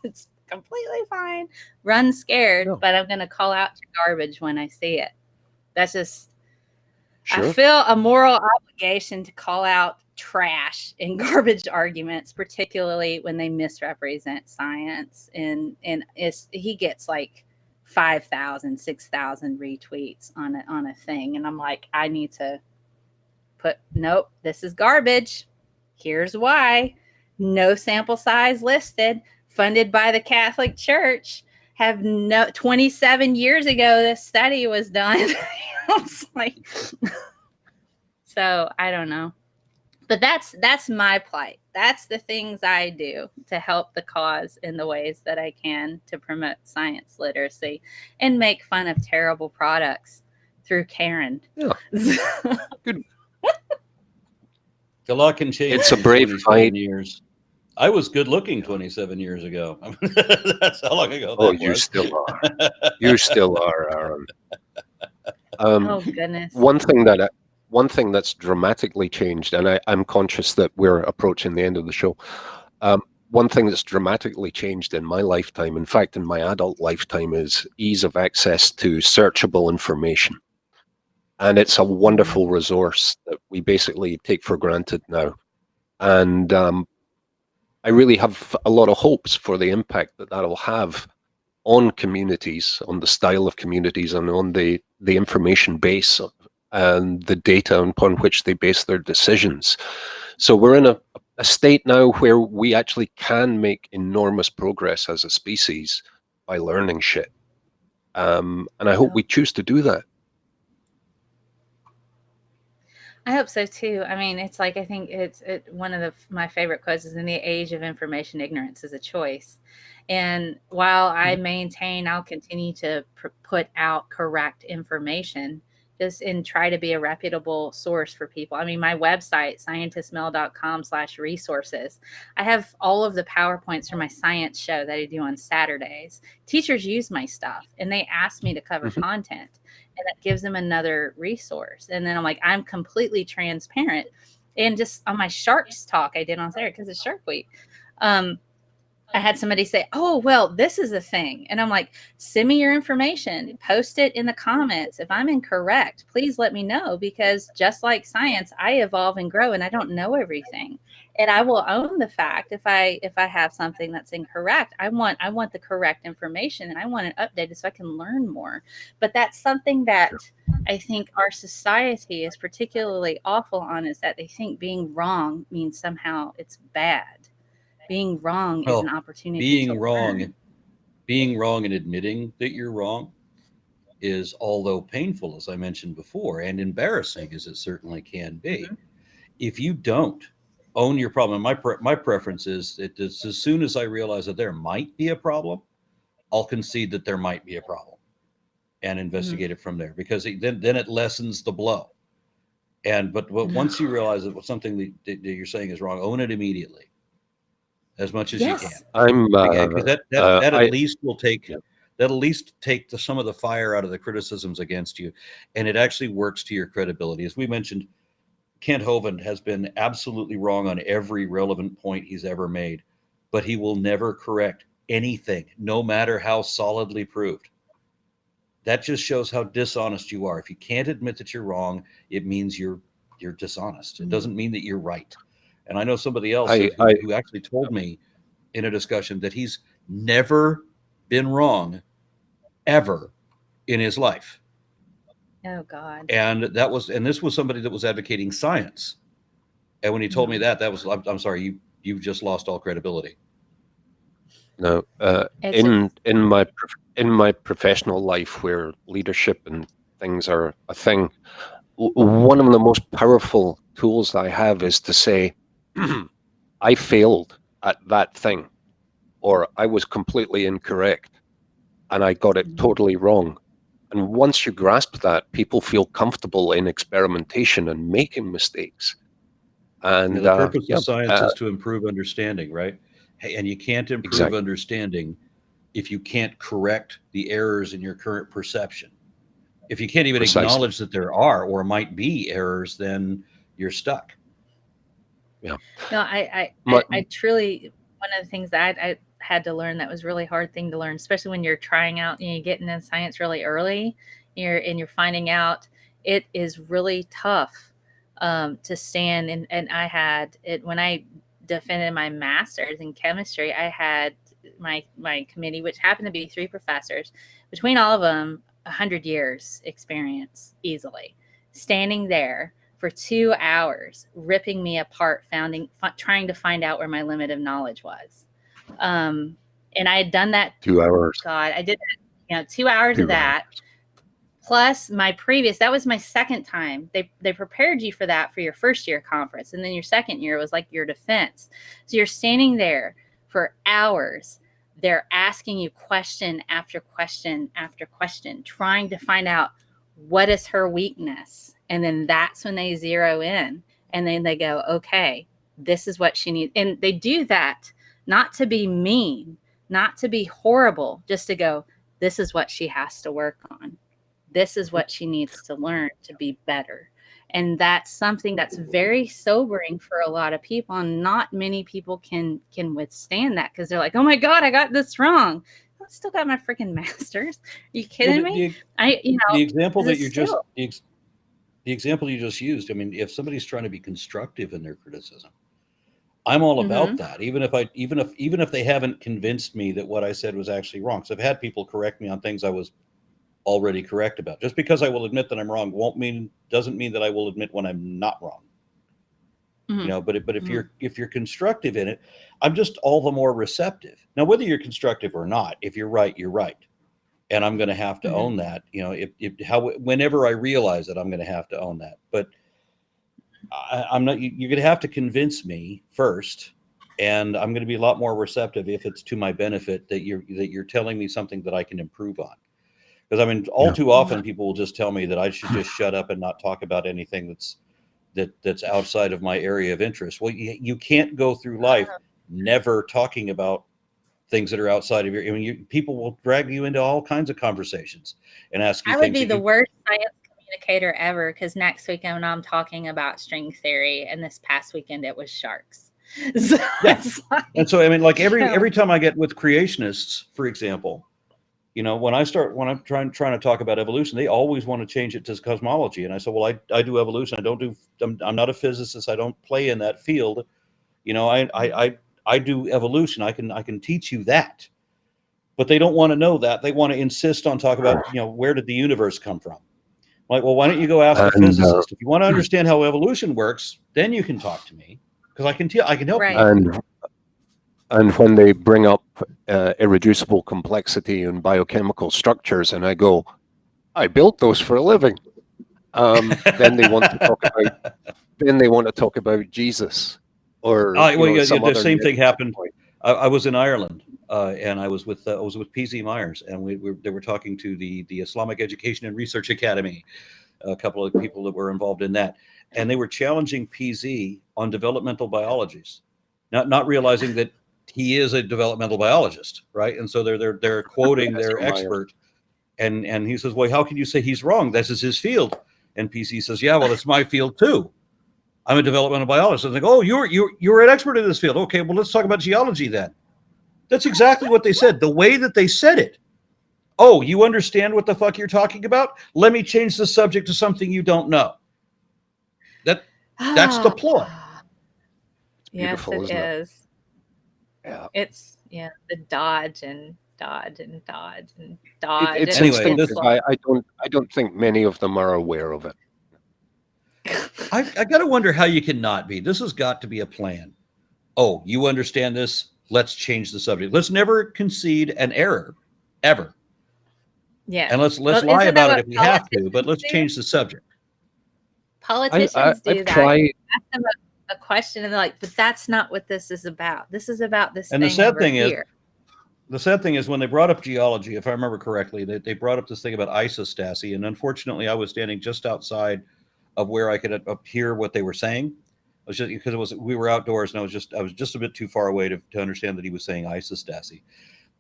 it's completely fine. Run scared, but I'm going to call out to garbage when I see it. That's just, I feel a moral obligation to call out trash and garbage arguments, particularly when they misrepresent science. And he gets like 5,000, 6,000 retweets on a thing. And I'm like, I need to nope, this is garbage. Here's why. No sample size listed, funded by the Catholic Church. 27 years ago, this study was done. It's like, so I don't know. But that's my plight. That's the things I do to help the cause in the ways that I can to promote science literacy and make fun of terrible products through Karen. Yeah. Good. A lot can change. It's a brave fight. Years. I was good looking 27 years ago. That's how long ago. Oh, you still are. You still are, Aaron. Oh goodness. One thing that's dramatically changed, and I'm conscious that we're approaching the end of the show. One thing that's dramatically changed in my lifetime, in fact, in my adult lifetime, is ease of access to searchable information. And it's a wonderful resource that we basically take for granted now. And I really have a lot of hopes for the impact that that'll have on communities, on the style of communities, and on the information base and the data upon which they base their decisions. So we're in a state now where we actually can make enormous progress as a species by learning shit. And I hope we choose to do that. I hope so too. I mean, it's like, I think one of my favorite quotes is, in the age of information, ignorance is a choice. And while I maintain I'll continue to put out correct information, and try to be a reputable source for people. I mean, my website, scientistmail.com/resources. I have all of the PowerPoints for my science show that I do on Saturdays. Teachers use my stuff and they ask me to cover content, and that gives them another resource. And then I'm like, I'm completely transparent. And just on my Sharks talk I did on Saturday, because it's Shark Week, I had somebody say, "Oh, well, this is a thing." And I'm like, "Send me your information, post it in the comments. If I'm incorrect, please let me know, because just like science, I evolve and grow and I don't know everything. And I will own the fact if I have something that's incorrect. I want the correct information and I want it updated so I can learn more." But that's something that I think our society is particularly awful on, is that they think being wrong means somehow it's bad. Being wrong is an Well, opportunity to being learn. wrong and admitting that you're wrong is, although painful, as I mentioned before, and embarrassing as it certainly can be, Mhm. if you don't own your problem, my preference is that as soon as I realize that there might be a problem, I'll concede that there might be a problem and Mhm. investigate it from there, because then it lessens the blow. But once you realize that something that you're saying is wrong, own it immediately as much as you can, Yes. I'm because that at I least will take yeah. some of the fire out of the criticisms against you, and it actually works to your credibility. As we mentioned, Kent Hovind has been absolutely wrong on every relevant point he's ever made, but he will never correct anything, no matter how solidly proved. That just shows how dishonest you are. If you can't admit that you're wrong, it means you're dishonest. It doesn't mean that you're right. And I know somebody else I who actually told me in a discussion that he's never been wrong ever in his life. Oh God. And this was somebody that was advocating science. And when he told me Mhm. that was, I'm sorry, you've just lost all credibility. No, It's just, in my professional life, where leadership and things are a thing, one of the most powerful tools I have is to say, I failed at that thing, or I was completely incorrect, and I got it Mhm. totally wrong. And once you grasp that, people feel comfortable in experimentation and making mistakes. And The purpose of yeah, science is to improve understanding, right? Hey, and you can't improve exactly, understanding if you can't correct the errors in your current perception. If you can't even precisely. acknowledge that there are or might be errors, then you're stuck. Yeah, no, my, I truly, one of the things that I had to learn that was really hard thing to learn, especially when you're trying out, you get into science really early, you're finding out it is really tough to stand. And I had it when I defended my master's in chemistry. I had my committee, which happened to be 3 professors, between all of them, 100 years experience easily, standing there for 2 hours, ripping me apart, trying to find out where my limit of knowledge was. Um, and I had done that. 2 hours, God, I did that, 2 hours of 2 hours. that. Plus my previous, that was my second time. They prepared you for that for your first year conference. And then your second year was like your defense. So you're standing there for hours. They're asking you question after question after question, trying to find out what is her weakness. And then that's when they zero in and then they go, okay, this is what she needs. And they do that not to be mean, not to be horrible, just to go, this is what she has to work on. This is what she needs to learn to be better. And that's something that's very sobering for a lot of people. And not many people can withstand that, because they're like, oh my God, I got this wrong. I still got my freaking master's. Are you Well, kidding me? the example that This you just still. the example you just used. I mean, if somebody's trying to be constructive in their criticism, I'm all about Mm-hmm. that. Even if they haven't convinced me that what I said was actually wrong. So I've had people correct me on things I was already correct about. Just because I will admit that I'm wrong doesn't mean that I will admit when I'm not wrong. Mm-hmm. But if Mm-hmm. you're constructive in it, I'm just all the more receptive. Now, whether you're constructive or not, if you're right, you're right, and I'm going to have to Mm-hmm. own that. Whenever I realize it, I'm going to have to own that. But I'm not. You're going to have to convince me first, and I'm going to be a lot more receptive if it's to my benefit that you're telling me something that I can improve on. Because I mean, all Yeah, too often people will just tell me that I should just shut up and not talk about anything that's outside of my area of interest. Well, you can't go through life never talking about things that are outside of your. I mean, people will drag you into all kinds of conversations and ask you I would things be that the you. worst science communicator ever, because next weekend I'm talking about string theory, and this past weekend it was sharks. So Yeah. it's like, And so, I mean, like every time I get with creationists, for example, when I'm trying to talk about evolution, they always want to change it to cosmology. And I said, well, I do evolution. I'm not a physicist. I don't play in that field. I do evolution. I can teach you that. But they don't want to know that. They want to insist on talking about, where did the universe come from? I'm like, well, why don't you go ask a physicist? If you want to understand how evolution works, then you can talk to me, because I can help you. And when they bring up irreducible complexity and biochemical structures, and I go, I built those for a living. Then they want to talk about Jesus, or the same thing happened. I was in Ireland, and I was with PZ Myers, and they were talking to the Islamic Education and Research Academy, a couple of people that were involved in that, and they were challenging PZ on developmental biologies, not realizing that he is a developmental biologist, right? And so they're quoting their expert, and he says, well, how can you say he's wrong? This is his field. And PC says, yeah, well, it's my field too. I'm a developmental biologist. I think, oh, you're an expert in this field. Okay, well, let's talk about geology then. That's exactly what they said. The way that they said it. Oh, you understand what the fuck you're talking about? Let me change the subject to something you don't know. That's the ploy. Yes, it is. Yeah. It's the dodge and dodge and dodge and dodge. It's anyway, instinctive. I don't think many of them are aware of it. I gotta wonder how you can not be. This has got to be a plan. Oh, you understand this? Let's change the subject. Let's never concede an error, ever. Yeah. And let's lie about it if we have to, but let's change the subject. Politicians do I've that. tried. Ask them a question, and they're like, "But that's not what this is about. This is about this." And thing the sad over thing here. is when they brought up geology, if I remember correctly, they brought up this thing about isostasy, and unfortunately, I was standing just outside of where I could hear what they were saying. It was just because we were outdoors, and I was just a bit too far away to understand that he was saying isostasy.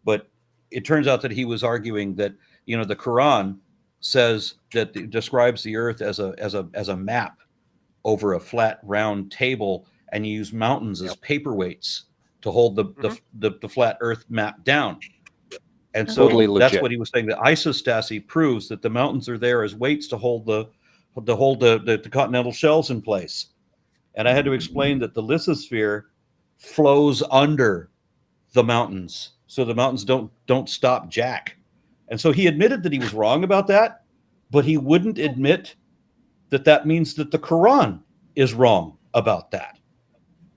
But it turns out that he was arguing that the Quran says that it describes the earth as a map over a flat round table, and you use mountains as paperweights to hold the flat earth map down. And so that's what he was saying, that isostasy proves that the mountains are there as weights to hold the continental shelves in place. And I had to explain that the lithosphere flows under the mountains, so the mountains don't stop jack. And so he admitted that he was wrong about that, but he wouldn't admit that means that the Quran is wrong about that.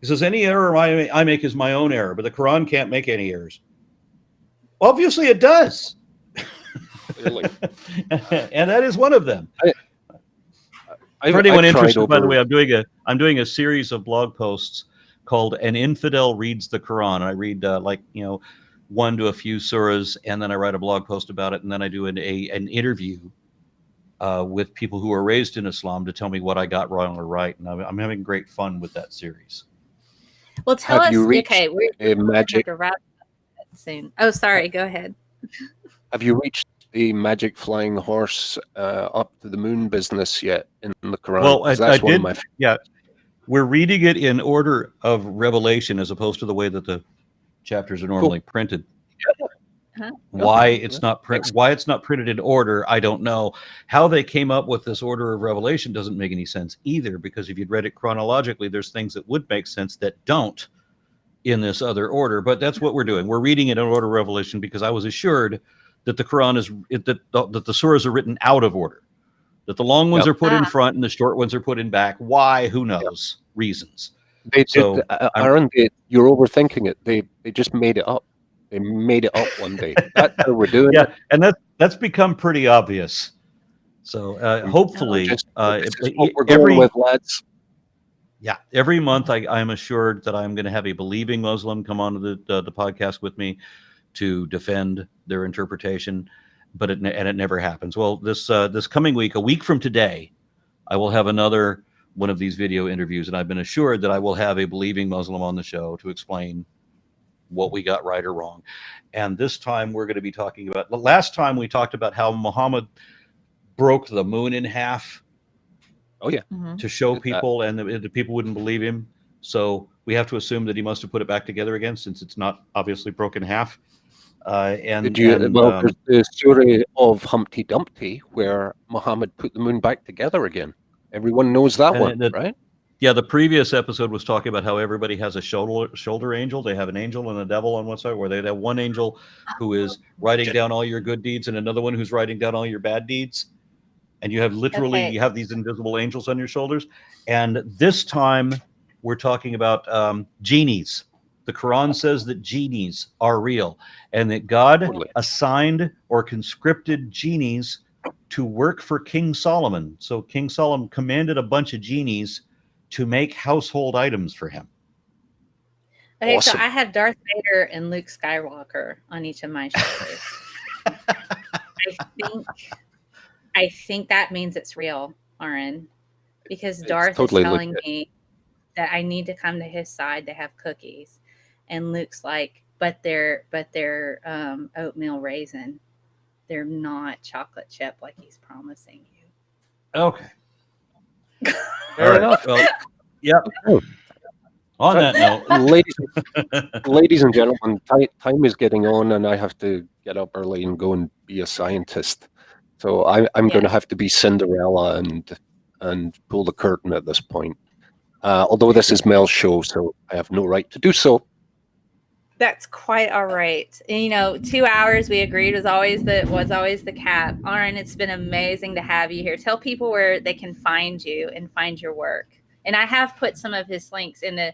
He says, any error I make is my own error, but the Quran can't make any errors. Obviously it does. Really? And that is one of them. For anyone interested, by the way, I'm doing a series of blog posts called "An Infidel Reads the Quran." I read one to a few surahs, and then I write a blog post about it, and then I do an interview with people who are raised in Islam to tell me what I got wrong or right, and I'm having great fun with that series. Well, tell us. Okay, we're magic to wrap up soon. Oh, sorry. Go ahead. Have you reached the magic flying horse up to the moon business yet in the Quran? Well, I did. Yeah, we're reading it in order of revelation as opposed to the way that the chapters are normally printed. Why it's not printed in order, I don't know. How they came up with this order of revelation doesn't make any sense either, because if you'd read it chronologically, there's things that would make sense that don't in this other order. But that's what we're doing. We're reading it in order of revelation because I was assured that the Quran that the surahs are written out of order, that the long ones are put in front and the short ones are put in back. Why? Who knows? Reasons. Aaron, you're overthinking it. They just made it up. They made it up one day. That's how we're doing it. And that's become pretty obvious. So hopefully, what we're going with, lads. Yeah, every month I'm assured that I'm going to have a believing Muslim come on to the podcast with me to defend their interpretation, but it never happens. Well, this coming week, a week from today, I will have another one of these video interviews, and I've been assured that I will have a believing Muslim on the show to explain what we got right or wrong. And this time we're going to be talking about, the last time we talked about how Muhammad broke the moon in half. Oh yeah. To show people, and the people wouldn't believe him. So we have to assume that he must have put it back together again, since it's not obviously broken in half. There's the story of Humpty Dumpty, where Muhammad put the moon back together again. Everyone knows that one, right? Yeah, the previous episode was talking about how everybody has a shoulder angel. They have an angel and a devil on one side, where they have one angel who is writing down all your good deeds and another one who's writing down all your bad deeds. And you have you have these invisible angels on your shoulders. And this time we're talking about genies. The Quran says that genies are real and that God assigned or conscripted genies to work for King Solomon. So King Solomon commanded a bunch of genies to make household items for him. Okay, awesome. So I have Darth Vader and Luke Skywalker on each of my shoulders. I think that means it's real, Aron, because Darth is telling me that I need to come to his side to have cookies, and Luke's like, but they're oatmeal raisin. They're not chocolate chip like he's promising you. Okay. Fair enough. Well, yeah. On that note, ladies and gentlemen, time is getting on, and I have to get up early and go and be a scientist. So I'm going to have to be Cinderella and pull the curtain at this point. Although this is Mel's show, so I have no right to do so. That's quite all right. And, 2 hours we agreed was always the cap. Aron, it's been amazing to have you here. Tell people where they can find you and find your work. And I have put some of his links in the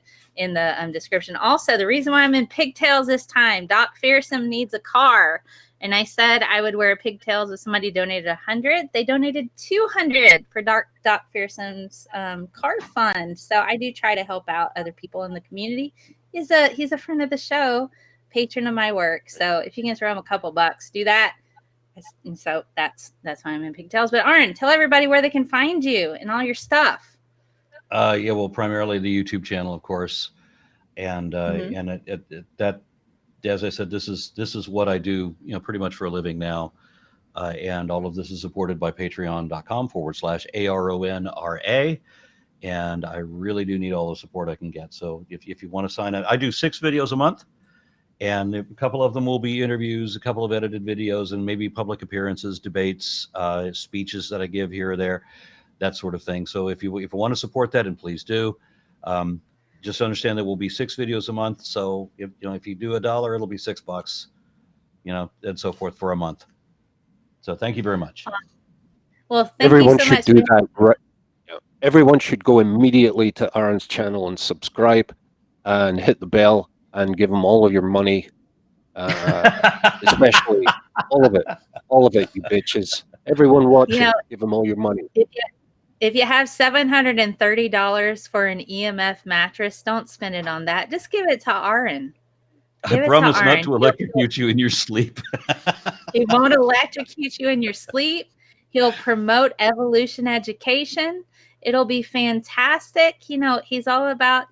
description. Also, the reason why I'm in pigtails this time, Doc Fearsome needs a car. And I said I would wear pigtails if somebody donated 100. They donated 200 for Doc Fearsome's car fund. So I do try to help out other people in the community. He's a friend of the show, patron of my work. So if you can throw him a couple bucks, do that. And so that's why I'm in pigtails. But Aron, tell everybody where they can find you and all your stuff. Yeah, well, primarily the YouTube channel, of course, and that, as I said, this is what I do, pretty much for a living now, and all of this is supported by patreon.com/ARONRA, and I really do need all the support I can get. So if you want to sign up, I do 6 videos a month, and a couple of them will be interviews, a couple of edited videos, and maybe public appearances, debates, speeches that I give here or there, that sort of thing. So if you want to support that, and please do. Just understand that will be 6 videos a month. So if you do $1, it'll be $6, and so forth for a month. So thank you very much. Well, everyone should do that. Right. Everyone should go immediately to Aron's channel and subscribe, and hit the bell, and give him all of your money, especially all of it, you bitches. Everyone watching, give him all your money. If you have $730 for an EMF mattress, don't spend it on that. Just give it to Aron. I promise not to electrocute you in your sleep. He won't electrocute you in your sleep. He'll promote evolution education. It'll be fantastic. He's all about,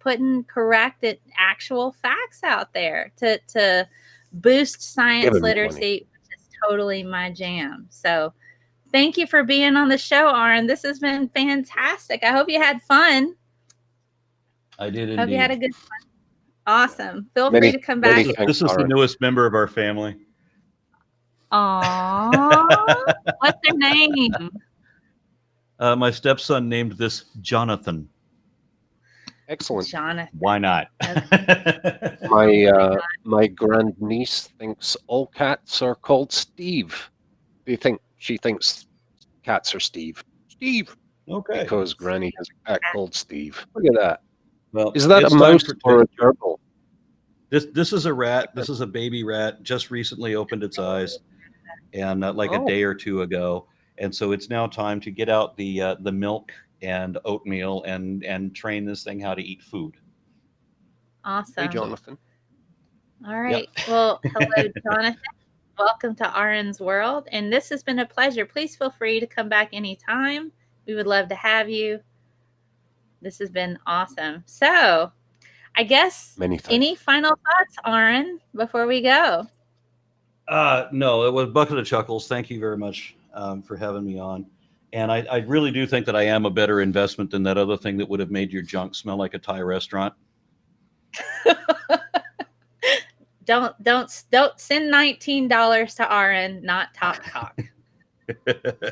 putting correct actual facts out there to boost science literacy, which is totally my jam. So thank you for being on the show, Aron. This has been fantastic. I hope you had fun. I did indeed. Hope you had a good fun. Awesome. Feel free to come back. This is the newest member of our family. Aww. What's their name? My stepson named this Jonathan. Excellent. Jonathan. Why not? My grandniece thinks all cats are called Steve. Do you think she thinks cats are Steve? Steve. Okay. Because Granny has a cat called Steve. Look at that. Well, is that a mouse or a gerbil? This is a rat. This is a baby rat. Just recently opened its eyes, and a day or two ago. And so it's now time to get out the milk and oatmeal and train this thing how to eat food. Awesome. Hey, Jonathan. All right. Yep. Well, hello, Jonathan. Welcome to Aron's World. And this has been a pleasure. Please feel free to come back anytime. We would love to have you. This has been awesome. So I guess any final thoughts, Aron, before we go? No, it was a bucket of chuckles. Thank you very much for having me on. And I really do think that I am a better investment than that other thing that would have made your junk smell like a Thai restaurant. Don't send $19 to Aron, not Top Talk.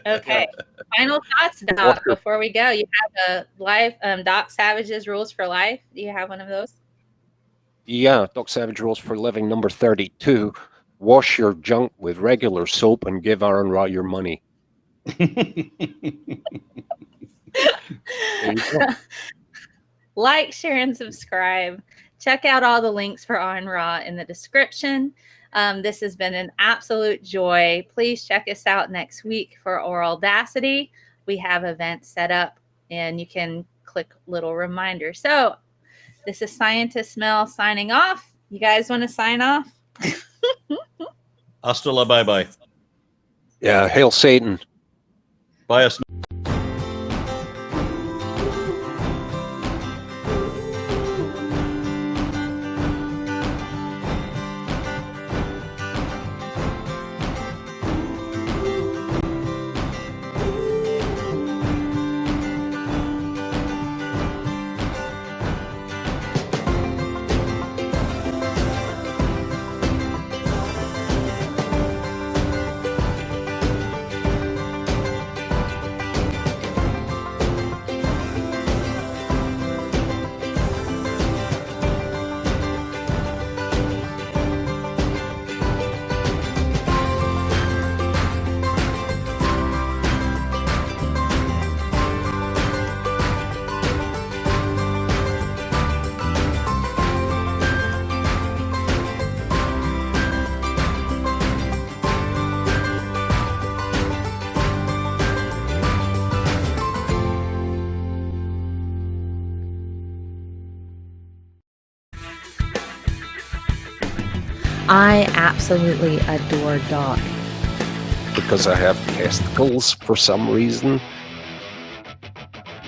Okay. Final thoughts, Doc, before we go. You have a live Doc Savage's Rules for Life. Do you have one of those? Yeah, Doc Savage Rules for Living number 32. Wash your junk with regular soap and give Aron Ra your money. Like, share, and subscribe. Check out all the links for Aron Ra in the description. This has been an absolute joy. Please check us out next week for Audacity. We have events set up, and you can click little reminders. So this is Scientist Mel signing off. You guys want to sign off? Hasta la bye-bye. Yeah, hail Satan. Bye us. I absolutely adore Doc. Because I have testicles for some reason.